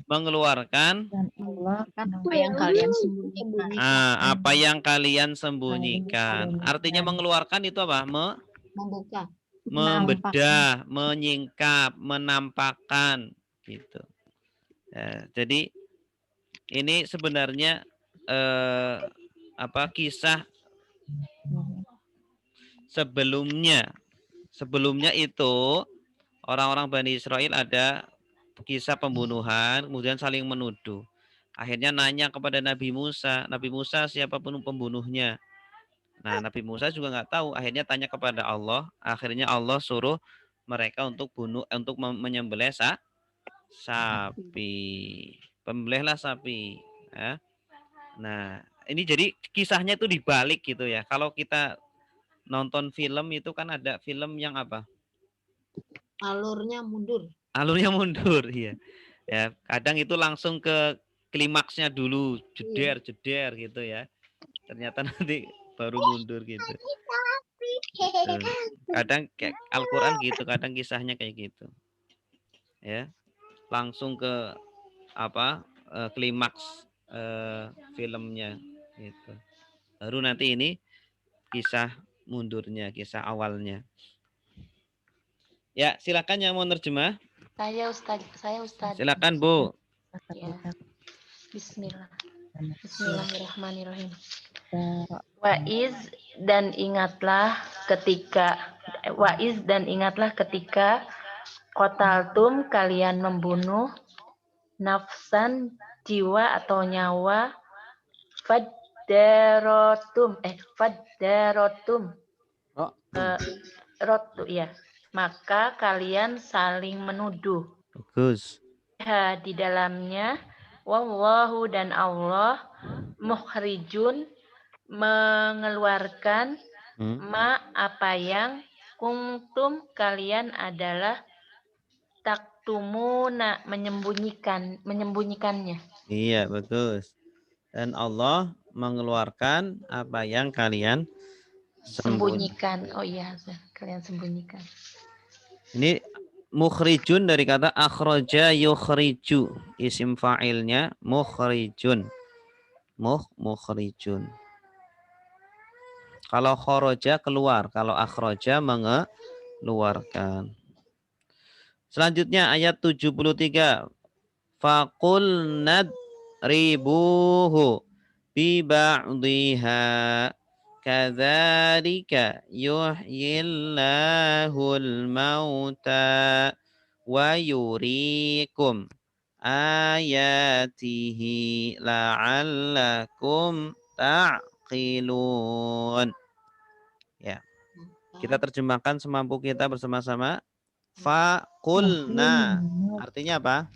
mengeluarkan apa yang kalian sembunyikan. Apa yang kalian sembunyikan. Artinya mengeluarkan itu apa? Membuka. membedah, menyingkap, menampakkan gitu. Ya, jadi ini sebenarnya kisah sebelumnya. Sebelumnya itu orang-orang Bani Israel ada kisah pembunuhan, kemudian saling menuduh. Akhirnya nanya kepada Nabi Musa, siapa pembunuhnya? Nah, Nabi Musa juga nggak tahu. Akhirnya tanya kepada Allah. Akhirnya Allah suruh mereka untuk menyembelih sapi. Pembelihlah sapi. Ya. Nah, ini jadi kisahnya itu dibalik gitu ya. Kalau kita nonton film itu kan ada film yang apa? Alurnya mundur. Alurnya mundur, iya. Ya, kadang itu langsung ke klimaksnya dulu, jeder gitu ya. Ternyata nanti baru mundur gitu. Kadang kayak Al-Qur'an gitu, kadang kisahnya kayak gitu. Ya. Langsung ke klimaks filmnya gitu. Baru nanti ini kisah mundurnya, kisah awalnya. Ya, silakan yang mau nerjemah. Saya Ustaz. Silakan, Bu. Ya. Bismillahirrahmanirrahim. Waiz dan ingatlah ketika qataltum kalian membunuh nafsan jiwa atau nyawa faddarotum rotu ya, maka kalian saling menuduh. Bagus. Di dalamnya wallahu dan Allah mukhrijun mengeluarkan ma apa yang kuntum kalian adalah taktumuna menyembunyikannya. Iya, bagus. Dan Allah mengeluarkan apa yang kalian sembunyikan. Oh iya, kalian sembunyikan. Ini mukhrijun dari kata akhraja yukhriju. Isim fa'ilnya mukhrijun. Mukhrijun. Kalau kharaja keluar, kalau akhraja mengeluarkan. Selanjutnya ayat 73. Faqul nadribuhu bi ba'dihha kadzalika yuhyillahul mauta wa yuriikum ayatihi la'allakum ta'qilun. Ya. Kita terjemahkan semampu kita bersama-sama. Faqulna. Artinya apa?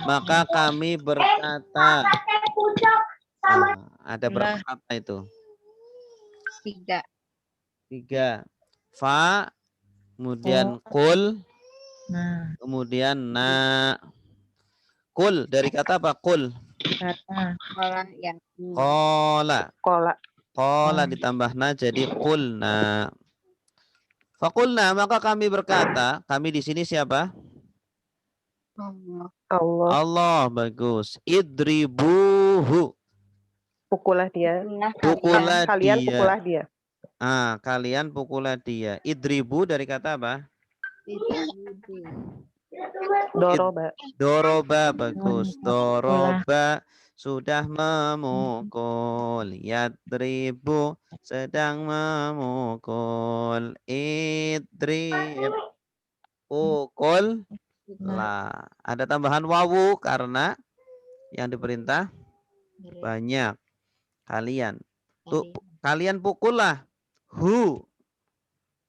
Maka kami berkata. Ada berapa kata itu? 3. Fa, kemudian kul, kemudian na. Kul dari kata apa? Kul. Kola ditambah na jadi kulna. Fakulna, maka kami berkata, kami di sini siapa? Allah, bagus. Idribuhu. Pukullah dia. Kalian pukullah dia. Kalian pukullah dia. Idribu dari kata apa? Doroba, bagus. Doroba sudah memukul. Yadribu sedang memukul. Idrib pukul lah. Ada tambahan wawu karena yang diperintah banyak. Kalian kalian pukullah. Hu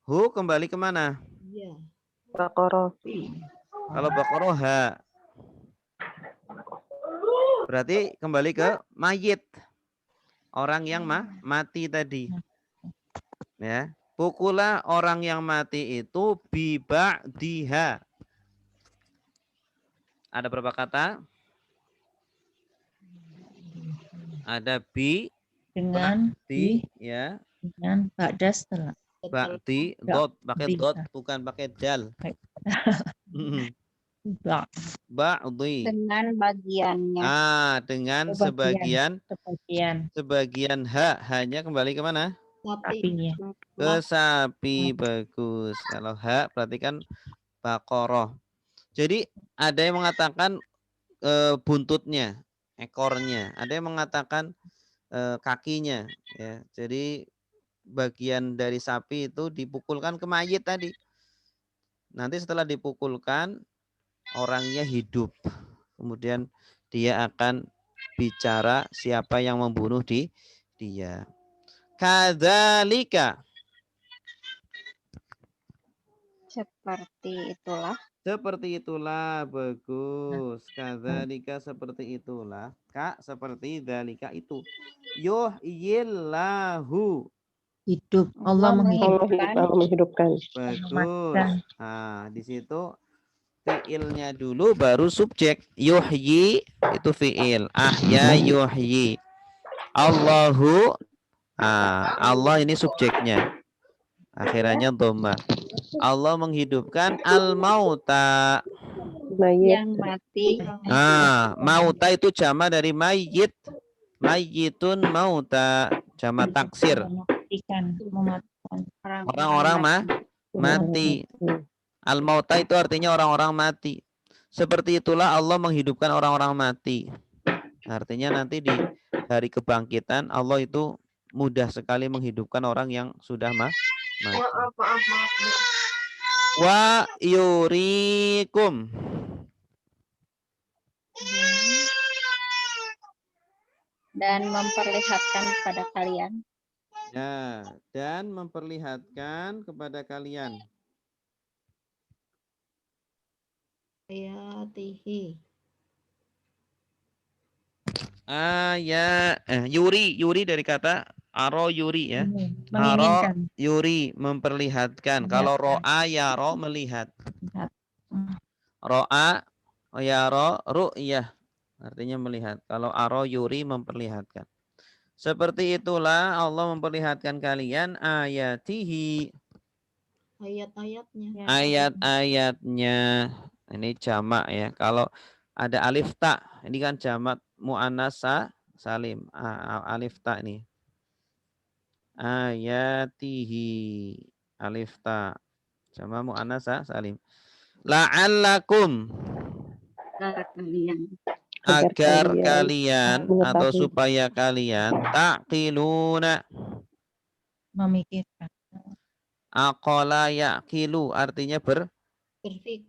kembali kemana? Baqarah. Kalau Baqarah ha. Berarti kembali ke mayit. Orang yang mati tadi. Ya. Pukullah orang yang mati itu biba'diha. Ada berapa kata? Ada bi dengan di ya. Dengan ba'da setelah. Ba'di dot pakai dot bukan pakai dal. Ba'di. Dengan bagiannya. Dengan sebagian ha hanya kembali ke mana? Sapi. Sapinya. Ke sapi, bagus. Kalau hak berarti kan Baqarah. Jadi ada yang mengatakan buntutnya, ekornya. Ada yang mengatakan kakinya. Ya, jadi bagian dari sapi itu dipukulkan ke mayit tadi. Nanti setelah dipukulkan orangnya hidup. Kemudian dia akan bicara siapa yang membunuh dia. Kadzalika. Seperti itulah. Seperti itulah, bagus. Kadzalika seperti itulah. Kak, seperti dzalika itu. Yuhyillahu. Hidup. Allah menghidupkan. Allah menghidupkan. Bagus. Nah, di situ fiilnya dulu baru subjek. Yuhyi itu fiil. Ahya yuhyi. Allahu. Allah ini subjeknya. Akhirannya dhamma. Allah menghidupkan al-mauta. Mayit. Yang mati. Mauta itu jama dari mayyit. Mayyitun mauta. Jama taksir. Mematikan. Orang-orang mati. Al-mauta itu artinya orang-orang mati. Seperti itulah Allah menghidupkan orang-orang mati. Artinya nanti di hari kebangkitan Allah itu mudah sekali menghidupkan orang yang sudah mati. Wa yurikum. Dan memperlihatkan kepada kalian. Ya, dan memperlihatkan kepada kalian. Ayatihi. Yuri dari kata aro yuri ya. Aro Menginginkan. yuri memperlihatkan. Kalau ro'a yaro melihat. Lihat. Ro'a yaro ru'yah artinya melihat. Kalau aro yuri memperlihatkan. Seperti itulah Allah memperlihatkan kalian ayatihi. Ayat-ayatnya. Ayat-ayatnya. Ini jamak ya. Kalau ada alif ta, ini kan jamak muannas salim. Alif ta nih. Ayatihi. Alif ta. Jamak muannas salim. La'allakum. Agar kalian atau supaya kalian taqiluna. Memikirkan. Aqala yaqilu artinya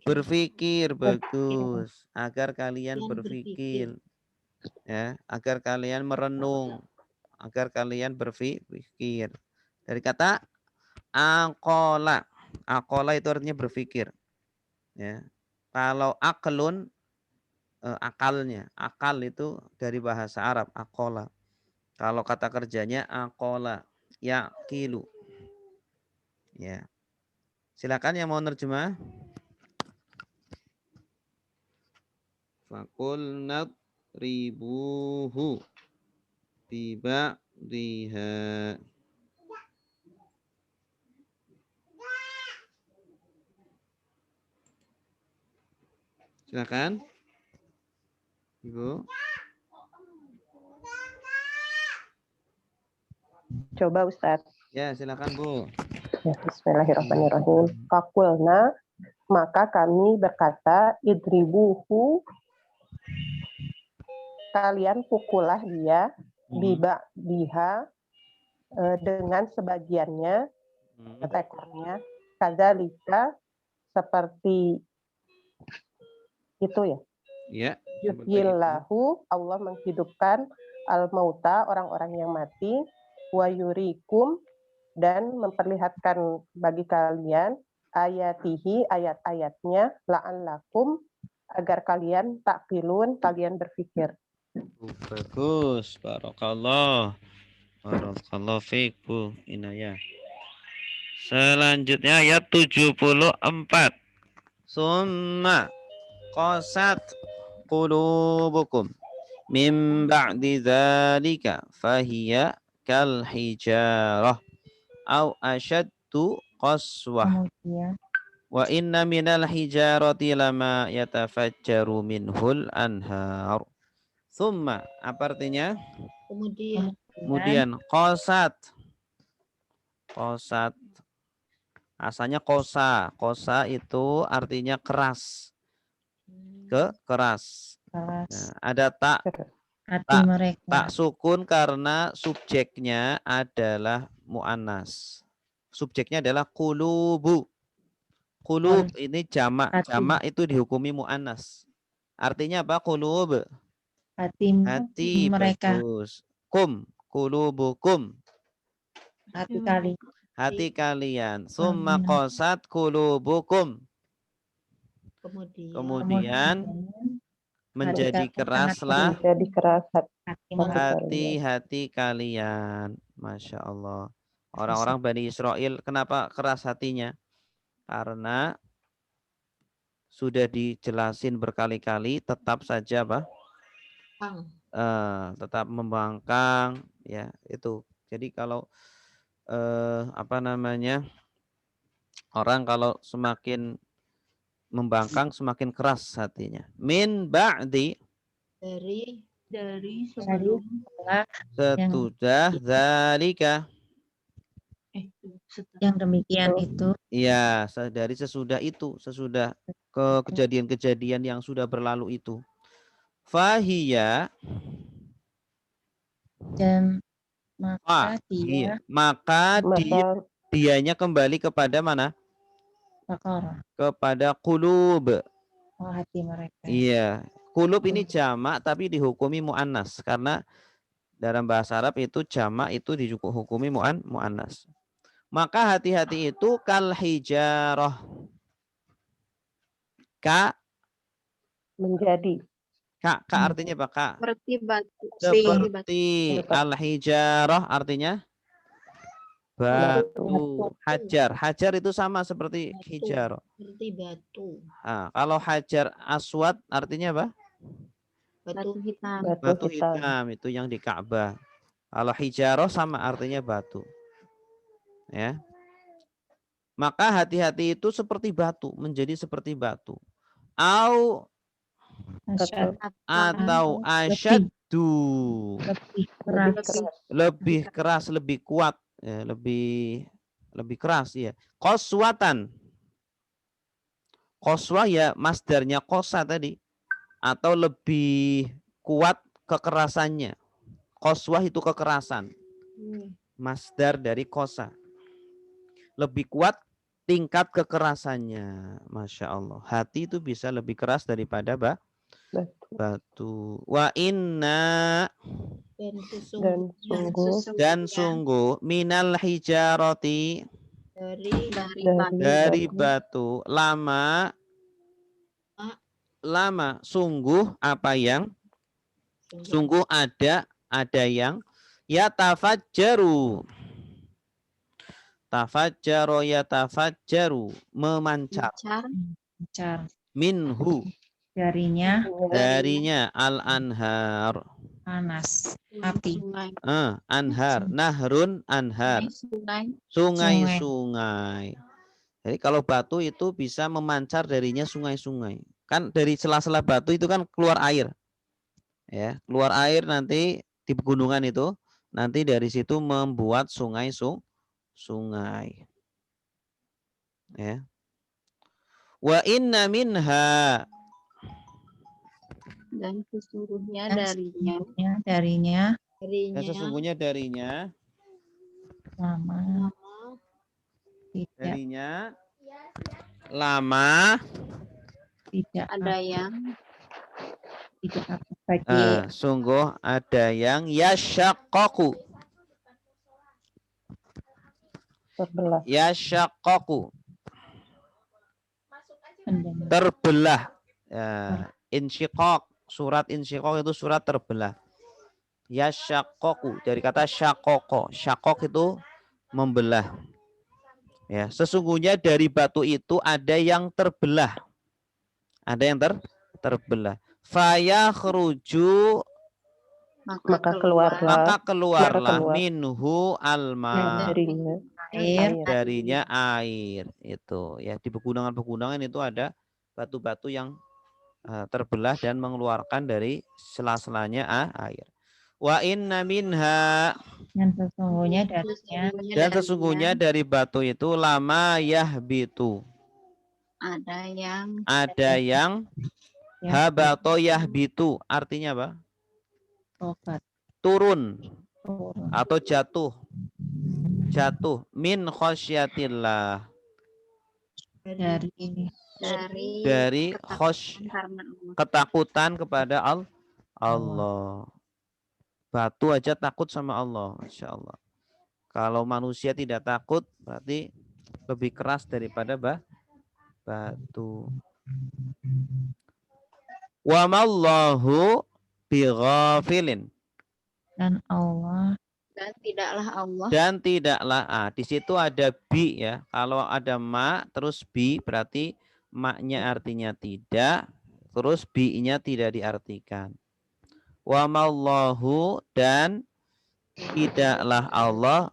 berpikir. Bagus. Agar kalian berpikir. Ya, agar kalian merenung, agar kalian berpikir. Dari kata aqala. Aqala itu artinya berpikir. Ya. Kalau aklun akalnya, akal itu dari bahasa Arab aqala. Kalau kata kerjanya aqala, yaqilu. Ya. Silakan yang mau nerjemah. Fakulnat ribuhu tiba diha. Silakan Ibu. Coba Ustaz. Ya, silakan Bu. Ya, bismillahirrahmanirrahim. Fakulna, maka kami berkata, idribuhu, kalian pukullah dia, biba biha, dengan sebagiannya, atau ekornya, kadzalika, seperti itu ya. Ya. Yuhyillahu, Allah menghidupkan al-mauta, orang-orang yang mati, wa yurikum, dan memperlihatkan bagi kalian ayatihi, ayat-ayatnya, la'allakum, agar kalian taqilun, kalian berpikir. Bagus, barakallah. Barakallah fiik Bu Inayah. Selanjutnya ayat 74. Summa qasat qulubukum min ba'di dzalika fahiya kal hijarah au asyaddu qaswah. Kemudian. Wa inna minal hijarati lama yatafajjaru minhul anhar. Summa apa artinya? Kemudian. Kemudian qasat. Kosat. Asalnya kosa. Kosa itu artinya keras. Keras. Keras. Nah, ada tak. Hati Tak mereka. sukun karena subjeknya adalah mu'annas. Subjeknya adalah qulubu. Qulub ini jamak. Hati. Jamak itu dihukumi mu'annas. Artinya apa? Qulub. Hati. mereka. Bagus. Kum. Qulubukum. Hati kali. Hati kalian. Summa qasat qulubukum. Kemudian menjadi keraslah Jadi keras hati-hati kalian. Masya Allah. Orang-orang Bani Israel kenapa keras hatinya? Karena sudah dijelasin berkali-kali tetap saja apa? Tetap membangkang ya itu. Jadi kalau apa namanya? Orang kalau semakin membangkang semakin keras hatinya. Min ba'di dari sebelum sesudah zalika. Yang demikian itu. Iya, dari sesudah itu, sesudah kejadian-kejadian yang sudah berlalu itu. Fahiyya Dan maka dianya kembali kepada mana? Baqarah. Kepada qulub. Hati mereka. Iya, qulub ini jamak tapi dihukumi muannas karena dalam bahasa Arab itu jamak itu dihukumi muannas. Maka hati-hati itu kal hijarah. Menjadi. Kak artinya apa, Kak? Seperti batu. Seperti al-hijarah artinya batu. Hajar itu sama seperti hijarah. Seperti batu. Nah, kalau hajar aswad artinya apa? Batu hitam. Batu hitam itu yang di Ka'bah. Kalau hijarah sama artinya batu. Ya. Maka hati-hati itu seperti batu, menjadi seperti batu. Atau asyaddu. Lebih keras, lebih kuat, ya, lebih keras ya. Qaswatan. Qaswah ya masdarnya qosa tadi. Atau lebih kuat kekerasannya. Qaswah itu kekerasan. Masdar dari qosa. Lebih kuat tingkat kekerasannya. Masya Allah. Hati itu bisa lebih keras daripada batu. Wa inna dan sungguh minal hijarati dari batu lama sungguh apa yang sungguh ada yang yatafajjaru. Tafajjaro yatafajjaru memancar. Minhu darinya al-anhar. Panas. Api. Anhar. Nahrun anhar. Sungai-sungai. Jadi kalau batu itu bisa memancar darinya sungai-sungai. Kan dari sela-sela batu itu kan keluar air. Ya, keluar air nanti di pegunungan itu nanti dari situ membuat sungai. Ya. Wa inna minha dan sesungguhnya darinya sesungguhnya darinya lama tidak ada yang tidak sungguh ada yang yashaqqaqu. Yashaqqaqu terbelah. Insyiqaq, surat insyiqaq itu surat terbelah. Yashaqqaqu dari kata syaqqaqa. Syaqqaq itu membelah. Ya, sesungguhnya dari batu itu ada yang terbelah. Ada yang terbelah. Fayakhruju maka keluarlah minhu alma darinya air itu ya. Di pegunungan-pegunungan itu ada batu-batu yang terbelah dan mengeluarkan dari sela-selanya air. Wa inna minha, Dan sesungguhnya darinya dan sesungguhnya dari batu itu lama yahbitu. ada yang Ada yang ya habato yahbitu. Artinya apa? sobat Turun turun atau jatuh. Jatuh min khosyatillah. dari Dari ketakutan karena Allah. ketakutan kepada Allah. Allah. Batu aja takut sama Allah, Masya Allah. Kalau manusia tidak takut, berarti lebih keras daripada batu. Wa mallahu bighafilin. Dan Allah Dan tidaklah Allah Dan tidaklah, di situ ada bi ya. Kalau ada ma terus bi berarti maknya artinya tidak, terus bi-nya tidak diartikan. Wa mallahu, dan tidaklah Allah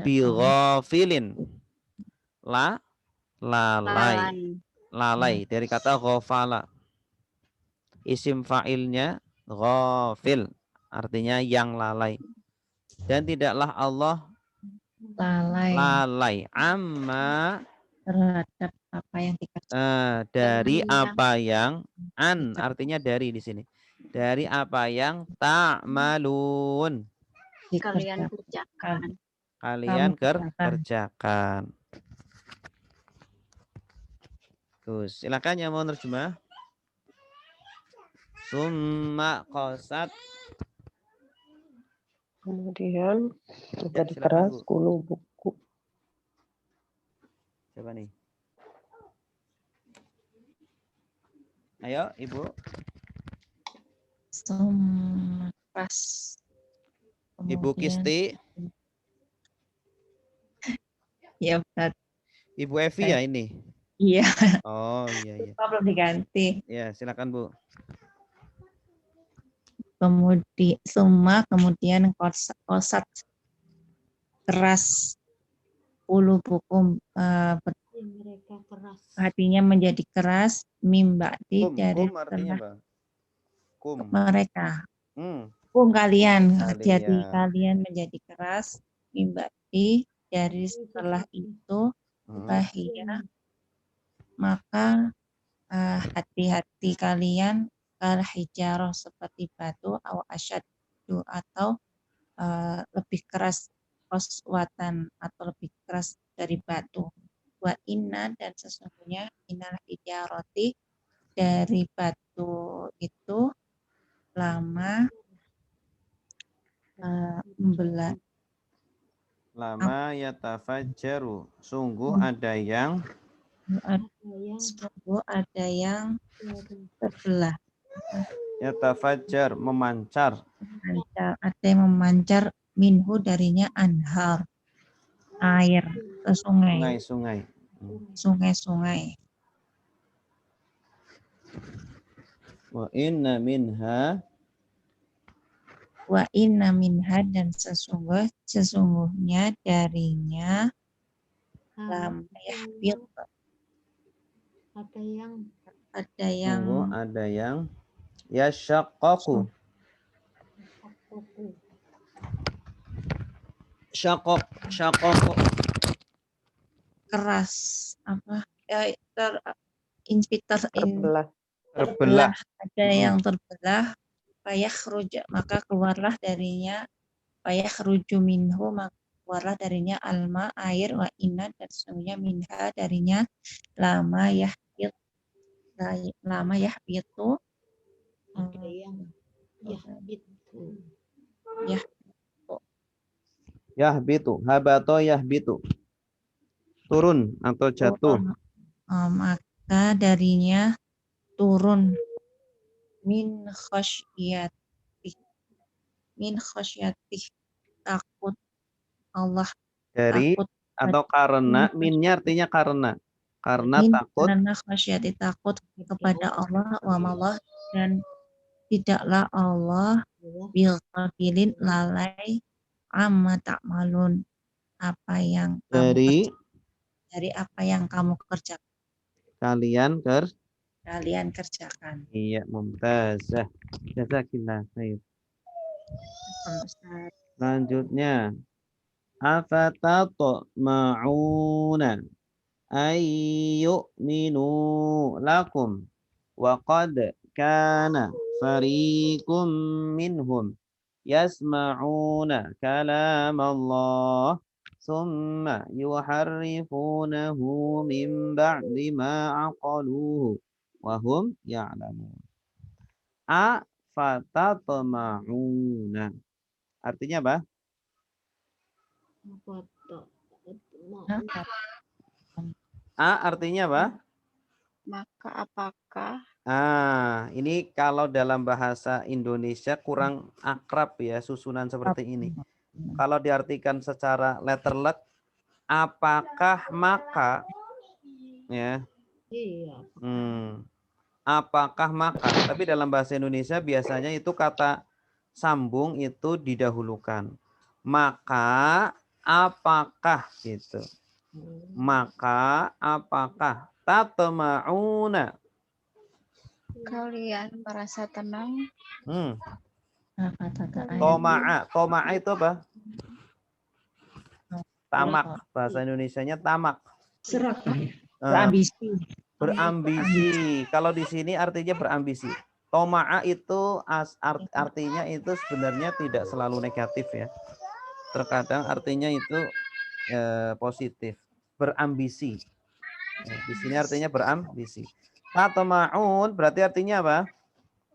bighafilin. Lalai. Lalai dari kata ghafala. Isim fa'ilnya ghafil, artinya yang lalai. Dan tidaklah Allah lalai amma, terhadap apa yang dikerjakan dari yang apa yang, artinya dari di sini. Dari apa yang ta'malun, kalian dikerjakan. kerjakan. kalian Kamu kerjakan. kerjakan. Terus silakan yang mau terjemah. Summa qasat. Kemudian menjadi silakan, keras Bu. qulubukum. Siapa nih? Ayo, Ibu. Sumras. Ibu Kisti. Ya benar. Ibu Evi ya ini? Iya. Oh iya iya. Belum diganti. Ya, silakan Bu. Kemudian kosat keras qulubukum Mereka keras. hatinya menjadi keras mimba'di dari Kum artinya setelah apa? Kum. mereka. Hmm. Kalian Kalian. hati-hati kalian menjadi keras mimba'di dari setelah itu bahia maka hati-hati kalian kal hijarah seperti batu atau lebih keras qaswatan atau lebih keras dari batu. Wa inna, dan sesungguhnya innal hijarati dari batu itu lama membelah. Lama yatafajjaru, sungguh ada yang Sungguh ada yang terbelah. yatafajjar, memancar. Ada yang memancar minhu darinya anhar, air, sungai. Sungai-sungai. Wa inna minha, Dan sesungguhnya darinya lam yahbit, ada yang sungguh ada yang yashaqqaqu. Syaqqaqu keras Terbelah. ada yang terbelah maka keluarlah darinya minhu, maka keluarlah darinya alma, air, wa inna, dan sesungguhnya minha darinya lama yahbitu Ada yang yahbitu, habato yahbitu, turun atau jatuh. maka darinya turun min khasyatih takut Allah, Dari takut atau karena, minnya artinya karena takut. karena khasyati takut kepada Allah, wa mallah, dan tidaklah Allah bilghafilin lalai amma ta'malun, apa yang Dari apa yang kamu kerjakan, kalian kerjakan. Iya, mumtazah. Jazakillah khair. Ustaz. Selanjutnya, afatatma'una ayyu'minu lakum wa qad kana fariqum minhum yasma'una kalam Allah thumma yuharrifunahu min ba'di ma aqaluhu wa hum ya'lamun. Afatatma'una artinya apa? Apa tuh? Apa? Artinya apa? Maka apakah Ini kalau dalam bahasa Indonesia kurang akrab ya susunan seperti ini. Kalau diartikan secara letterlek, apakah maka ya. Iya. Apakah maka? Tapi dalam bahasa Indonesia biasanya itu kata sambung itu didahulukan. Maka apakah gitu. Maka apakah tatma'una kalian merasa tenang? Apa kata ayat? Toma'a itu apa? Tamak. Bahasa Indonesianya tamak. Berambisi. Berambisi. Kalau di sini artinya berambisi. Toma'a itu artinya itu sebenarnya tidak selalu negatif ya. Terkadang artinya itu positif. Berambisi. Di sini artinya berambisi. Tatma'un berarti artinya apa?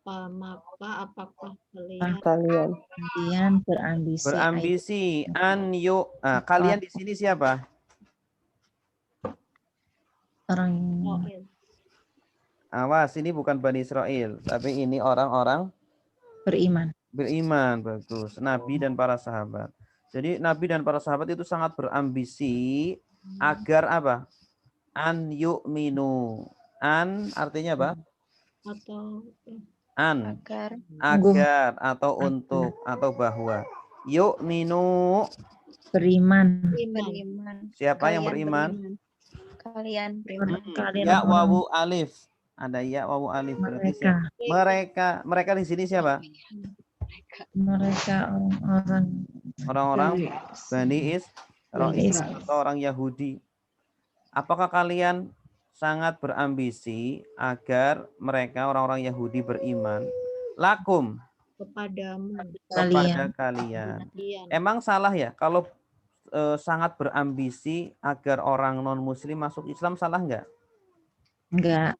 Maka apakah kalian Kalian berambisi. Berambisi kalian di sini siapa? Orang Awas, ini bukan Bani Israel, tapi ini orang-orang beriman. beriman. Bagus. Nabi dan para sahabat. Jadi Nabi dan para sahabat itu sangat berambisi agar apa? An yu'minu. An artinya apa? atau An. Agar Atau untuk atau bahwa. Yu'minu. Beriman. beriman. Siapa yang Kalian beriman? Kalian beriman. Kalian Ya orang wawu alif. Ada ya wawu alif berarti mereka. Mereka di sini siapa? Mereka Orang-orang Bani Israil atau orang Yahudi. Apakah kalian sangat berambisi agar mereka orang-orang Yahudi beriman? Lakum kepadamu kepada kalian. Emang salah ya kalau sangat berambisi agar orang non muslim masuk Islam, salah nggak? Enggak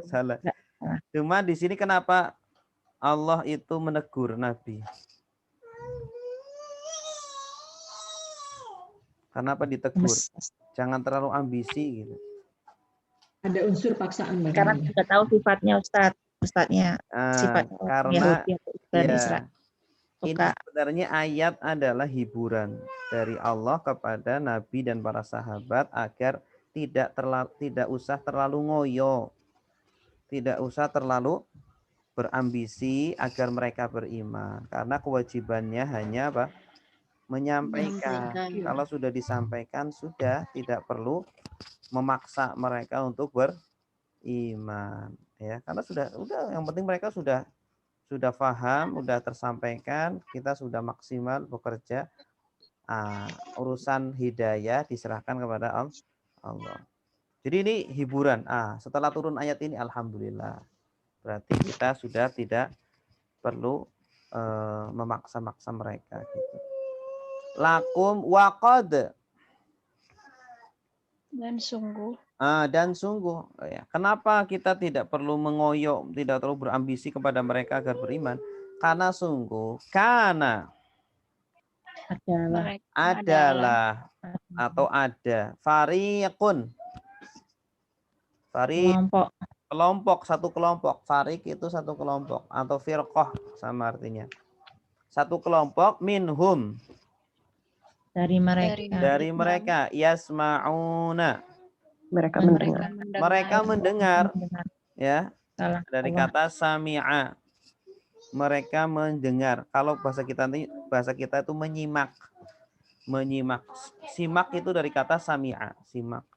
salah. Cuma di sini kenapa Allah itu menegur Nabi? Kenapa ditegur? Jangan terlalu ambisi gitu. Ada unsur paksaan. Karena kita tahu sifatnya Ustadznya. Sifat Karena Israel. Ini sebenarnya ayat adalah hiburan dari Allah kepada Nabi dan para sahabat agar tidak usah terlalu ngoyo, tidak usah terlalu berambisi agar mereka beriman. Karena kewajibannya hanya apa? Menyampaikan. Kalau sudah disampaikan sudah, tidak perlu memaksa mereka untuk beriman. Ya, karena sudah yang penting mereka sudah paham, sudah tersampaikan, kita sudah maksimal bekerja. Urusan hidayah diserahkan kepada Allah. Jadi ini hiburan. Setelah turun ayat ini, alhamdulillah. Berarti kita sudah tidak perlu memaksa-maksa mereka. Gitu. Lakum waqad. Dan sungguh. Ya. Kenapa kita tidak perlu mengoyok, tidak terlalu berambisi kepada mereka agar beriman? Karena sungguh, adalah atau ada fariqun. Kelompok, satu kelompok. Fariq itu satu kelompok atau firqah sama artinya. Satu kelompok minhum. Dari mereka yasma'una. Mereka mendengar. Ya. Dari kata sami'a. Mereka mendengar. Kalau bahasa kita itu menyimak. Simak itu dari kata sami'a, simak.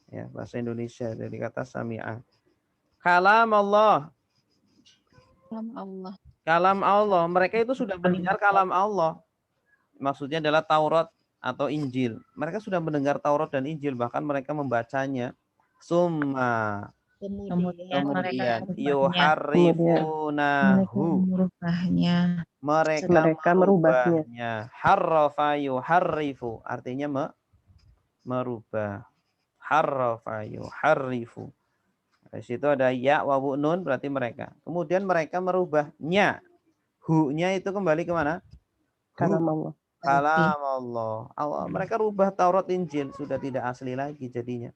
Ya, bahasa Indonesia dari kata sami'a. Kalam Allah. Kalam Allah. Mereka itu sudah mendengar kalam Allah. Maksudnya adalah Taurat atau Injil. Mereka sudah mendengar Taurat dan Injil, bahkan mereka membacanya. Summa, Kemudian mereka kemudian merubahnya. Mereka yuharrifunahu, merubahnya. mereka Mereka merubahnya. merubahnya. Harrafa yuharrifu, artinya merubah. Harrafa yuharrifu. Di situ ada ya wawu nun, berarti mereka. Kemudian mereka merubahnya. Hu-nya itu kembali ke mana? Kalam Allah. Kalam Allah. Mereka rubah Taurat Injil, sudah tidak asli lagi jadinya.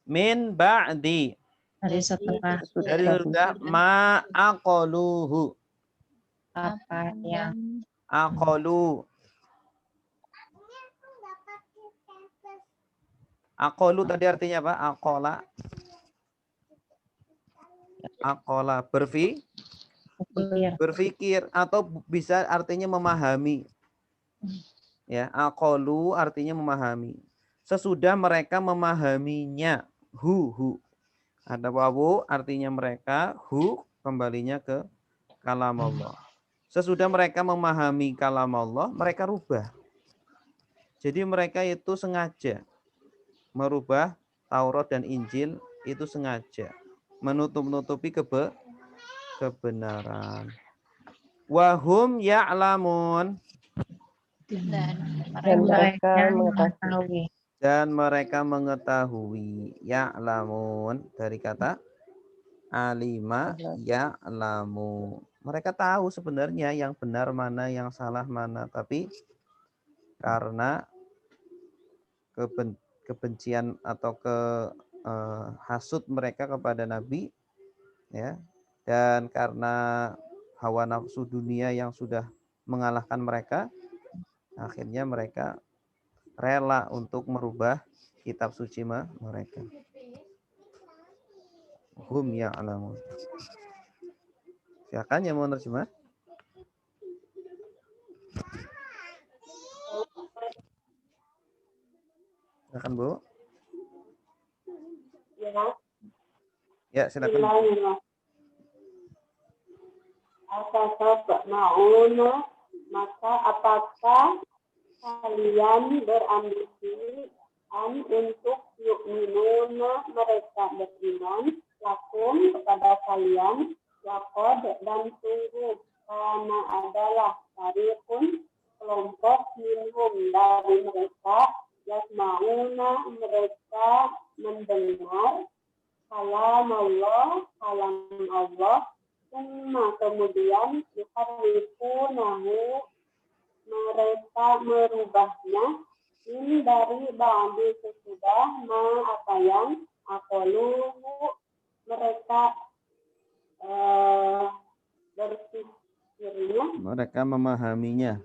Min ba'di, Dari setelah dari sudah ma'aqaluhu. apa yang Aqalu. Aqalu tadi artinya apa? Aqala. Aqala berpikir atau bisa artinya memahami. Ya, aqalu artinya memahami. Sesudah mereka memahaminya. Hu. Ada wawu artinya mereka, hu kembalinya ke kalam Allah. Sesudah mereka memahami kalam Allah, mereka rubah. Jadi mereka itu sengaja merubah Taurat dan Injil, itu sengaja menutup-nutupi kebenaran. Wahum ya'lamun, Dan mereka mengetahui. dan mereka mengetahui. Ya'lamun dari kata alima ya'lamu. Mereka tahu sebenarnya yang benar mana, yang salah mana, tapi karena kebencian atau hasud mereka kepada Nabi, ya, dan karena hawa nafsu dunia yang sudah mengalahkan mereka, akhirnya mereka rela untuk merubah kitab suci mereka. Hum ya'lamun. Silakan yang mau terjemah. Silakan Bu. Ya, silakan. Maka apakah kalian berambisi untuk yu'minuna mereka beriman lakum kepada kalian laqad dan sungguh karena adalah fariqun kelompok minhum dari mereka yasma'una mereka mendengar kalam Allah kemudian yuharrifunahu mereka merubahnya ini dari ba'di sesudah apa yang aqalu mereka berpikirnya, mereka memahaminya.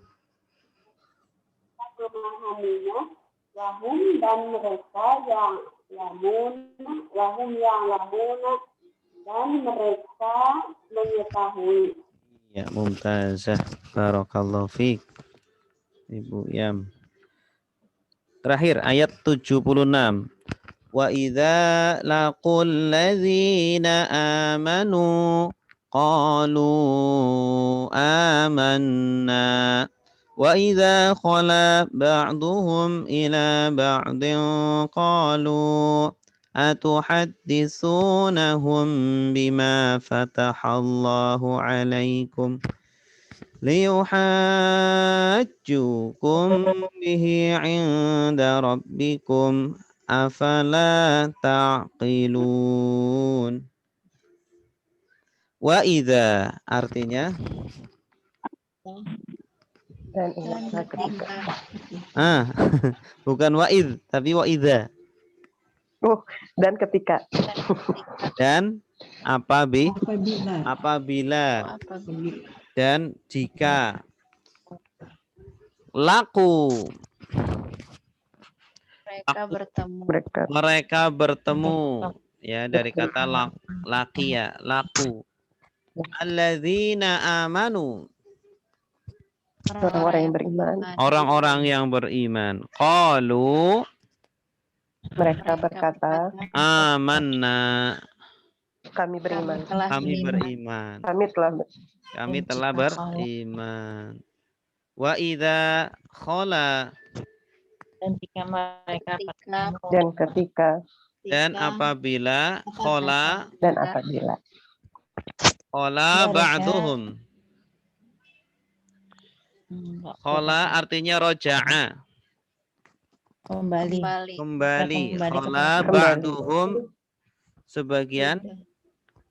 Wahum dan mereka yang lamuna dan mereka mengetahui. Ya, mumtazah. Barakallahu fiik. Ibu Yam. Terakhir ayat 76. Wa idza laqul ladzina amanu qalu amanna wa idza khala ba'duhum ila ba'din qalu atuhadditsunahum bima fatahallahu 'alaikum liyuhajjukum bihi 'inda rabbikum afala ta'qilun. Wa idza artinya Dan ketika. Bukan wa id tapi wa idza. Dan ketika. Dan apabila dan jika laku mereka bertemu ya dari kata laqiya laku alladzina amanu orang-orang yang beriman qalu mereka berkata amanna Kami beriman. telah Kami beriman. beriman. Kami Kami telah telah jika khala. beriman. Wa idza khala, Dan jika mereka Ketika bertemu dan ketika dan ketika apabila khala dan apabila mereka ba'duhum. enggak Khala artinya roja'a, kembali kembali kembali. kembali Khala kepada ba'duhum, sebagian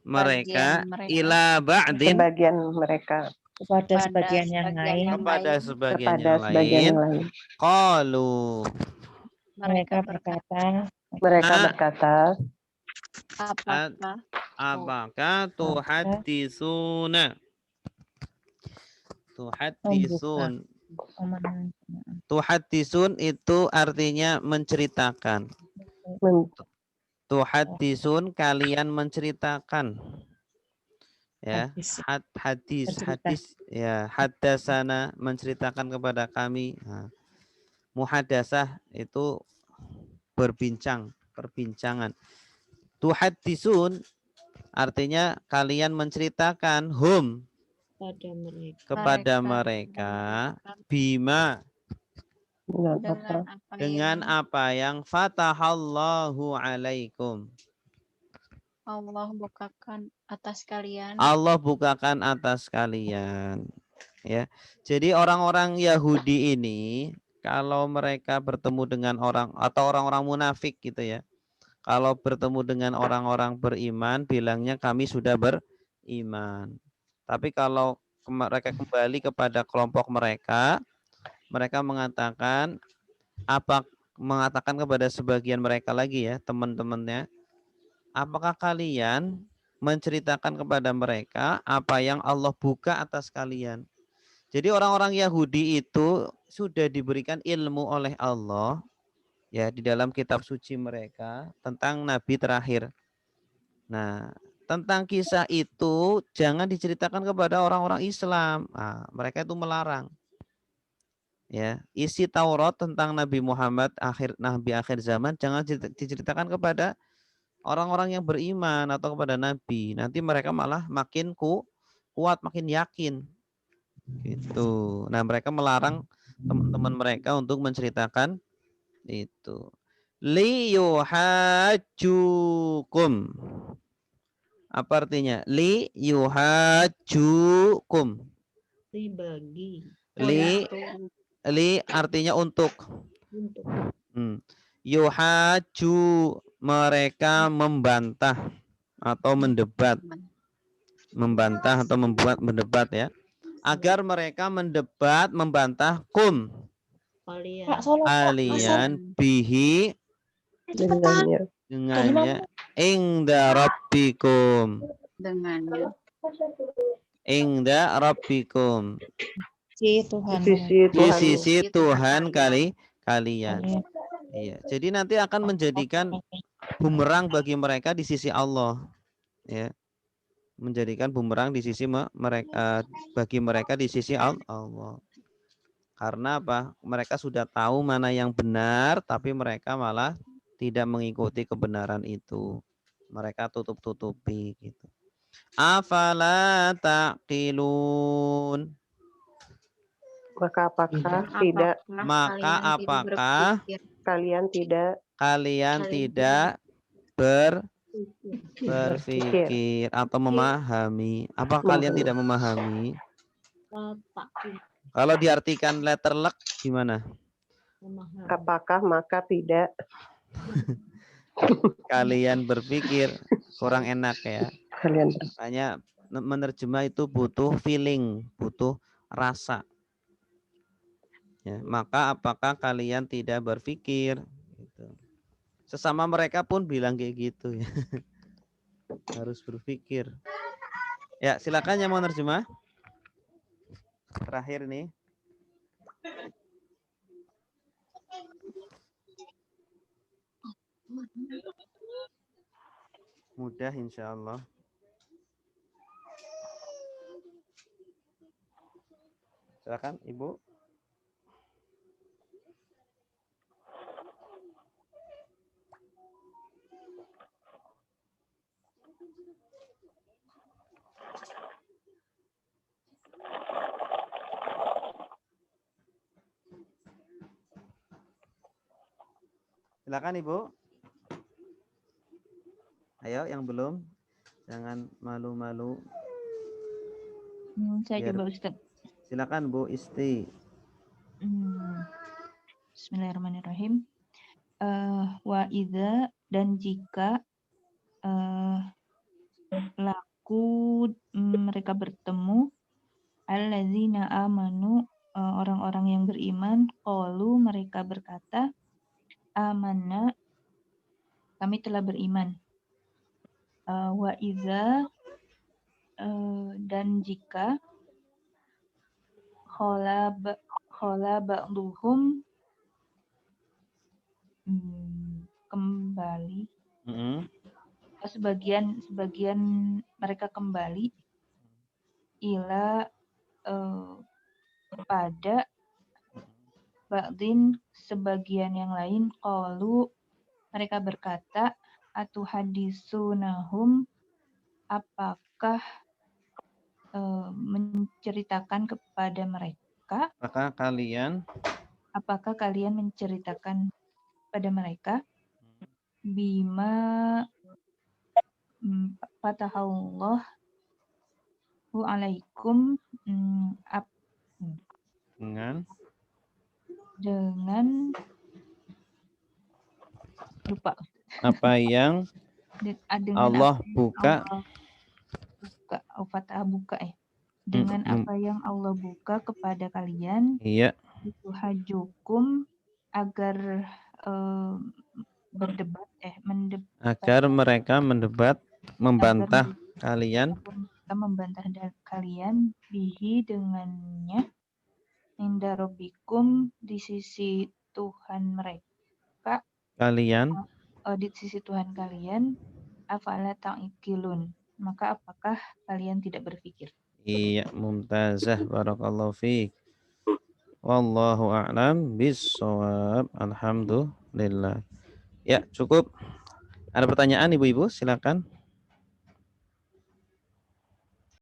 mereka, mereka ila ba'din, sebagian mereka kepada pada sebagian yang sebagian lain yang kepada lain sebagian kepada yang sebagian yang lain. lain. Qalu, mereka berkata Mereka Ah. berkata, apakah apakah tuhaddisuna? Tuhaddisun. memang Tuhaddisun itu artinya menceritakan. men- Tuhaddisun, kalian menceritakan. Ya, hadis bercerita. hadis ya, haddasana, menceritakan kepada kami. Nah, muhadasah itu berbincang, perbincangan. Tuhaddisun artinya kalian menceritakan hum pada mereka kepada mereka bima dengan apa yang fatahallahu alaikum. Allah bukakan atas kalian. Allah bukakan atas kalian. Ya. Jadi orang-orang Yahudi ini kalau mereka bertemu dengan orang atau orang-orang munafik gitu ya. Kalau bertemu dengan orang-orang beriman bilangnya kami sudah beriman. Tapi kalau mereka kembali kepada kelompok mereka, mereka mengatakan kepada sebagian mereka lagi ya, teman-temannya, apakah kalian menceritakan kepada mereka apa yang Allah buka atas kalian? Jadi orang-orang Yahudi itu sudah diberikan ilmu oleh Allah ya di dalam kitab suci mereka tentang nabi terakhir. Nah, tentang kisah itu jangan diceritakan kepada orang-orang Islam. Nah, mereka itu melarang. Ya, isi Taurat tentang Nabi Muhammad nabi akhir zaman jangan diceritakan kepada orang-orang yang beriman atau kepada nabi. Nanti mereka malah makin kuat, makin yakin. Gitu. Nah, mereka melarang teman-teman mereka untuk menceritakan itu. Li yuhajjukum. Apa artinya? Li yuhajjukum. Dibagi. Li artinya untuk. Yuhaju, mereka membantah atau mendebat. Membantah atau membuat mendebat ya. Agar mereka mendebat, membantah kalian bihi dengannya ingda rabbikum. Dengannya. Ingda rabbikum. Si Tuhan Di sisi Tuhan kalian. Iya. Jadi nanti akan menjadikan bumerang bagi mereka di sisi Allah. Ya. Menjadikan bumerang di sisi mereka bagi mereka di sisi Allah. Karena apa? Mereka sudah tahu mana yang benar tapi mereka malah tidak mengikuti kebenaran itu. Mereka tutup-tutupi gitu. Afala taqilun. maka apakah tidak Maka apakah kalian tidak berpikir atau memahami? Apa kalian tidak memahami? Kalau diartikan letter luck gimana? apakah maka tidak Kalian berpikir kurang enak ya. kalian Hanya menerjemah itu butuh feeling, butuh rasa. Ya, maka apakah kalian tidak berpikir? Gitu. Sesama mereka pun bilang kayak gitu ya. Harus berpikir. Ya, silakan yang mau nerjemah. Terakhir nih. Mudah insya Allah. Silakan Ibu. Silakan Ibu. Ayo yang belum, jangan malu-malu. Saya Biar- coba Ustaz. Silakan Bu Isti. Bismillahirrahmanirrahim. Wa idza, dan jika mereka bertemu alladzina amanu, orang-orang yang beriman, qalu, mereka berkata, amanna, kami telah beriman. Wa idza, dan jika khola ba'duhum, kembali, sebagian mereka kembali ila, pada ba'din, sebagian yang lain, qalu, mereka berkata, atuhadisunahum, apakah menceritakan kepada mereka, apakah kalian menceritakan pada mereka bima fatahallahu alaikum, dengan lupa Apa yang dengan Allah apa yang buka. Allah buka, Fatah buka dengan apa yang Allah buka kepada kalian, Iya. itu hajukum, agar berdebat Agar mereka membantah kalian, kita membantah kalian bihi, dengannya, inda rabbikum, di sisi Tuhan mereka, di sisi Tuhan kalian, afala ta'qilun, maka apakah kalian tidak berpikir? Iya, mumtazah, barakallahu fiik. Wallahu a'lam bissawab. Alhamdulillah. Ya, cukup. Ada pertanyaan Ibu-ibu? Silakan.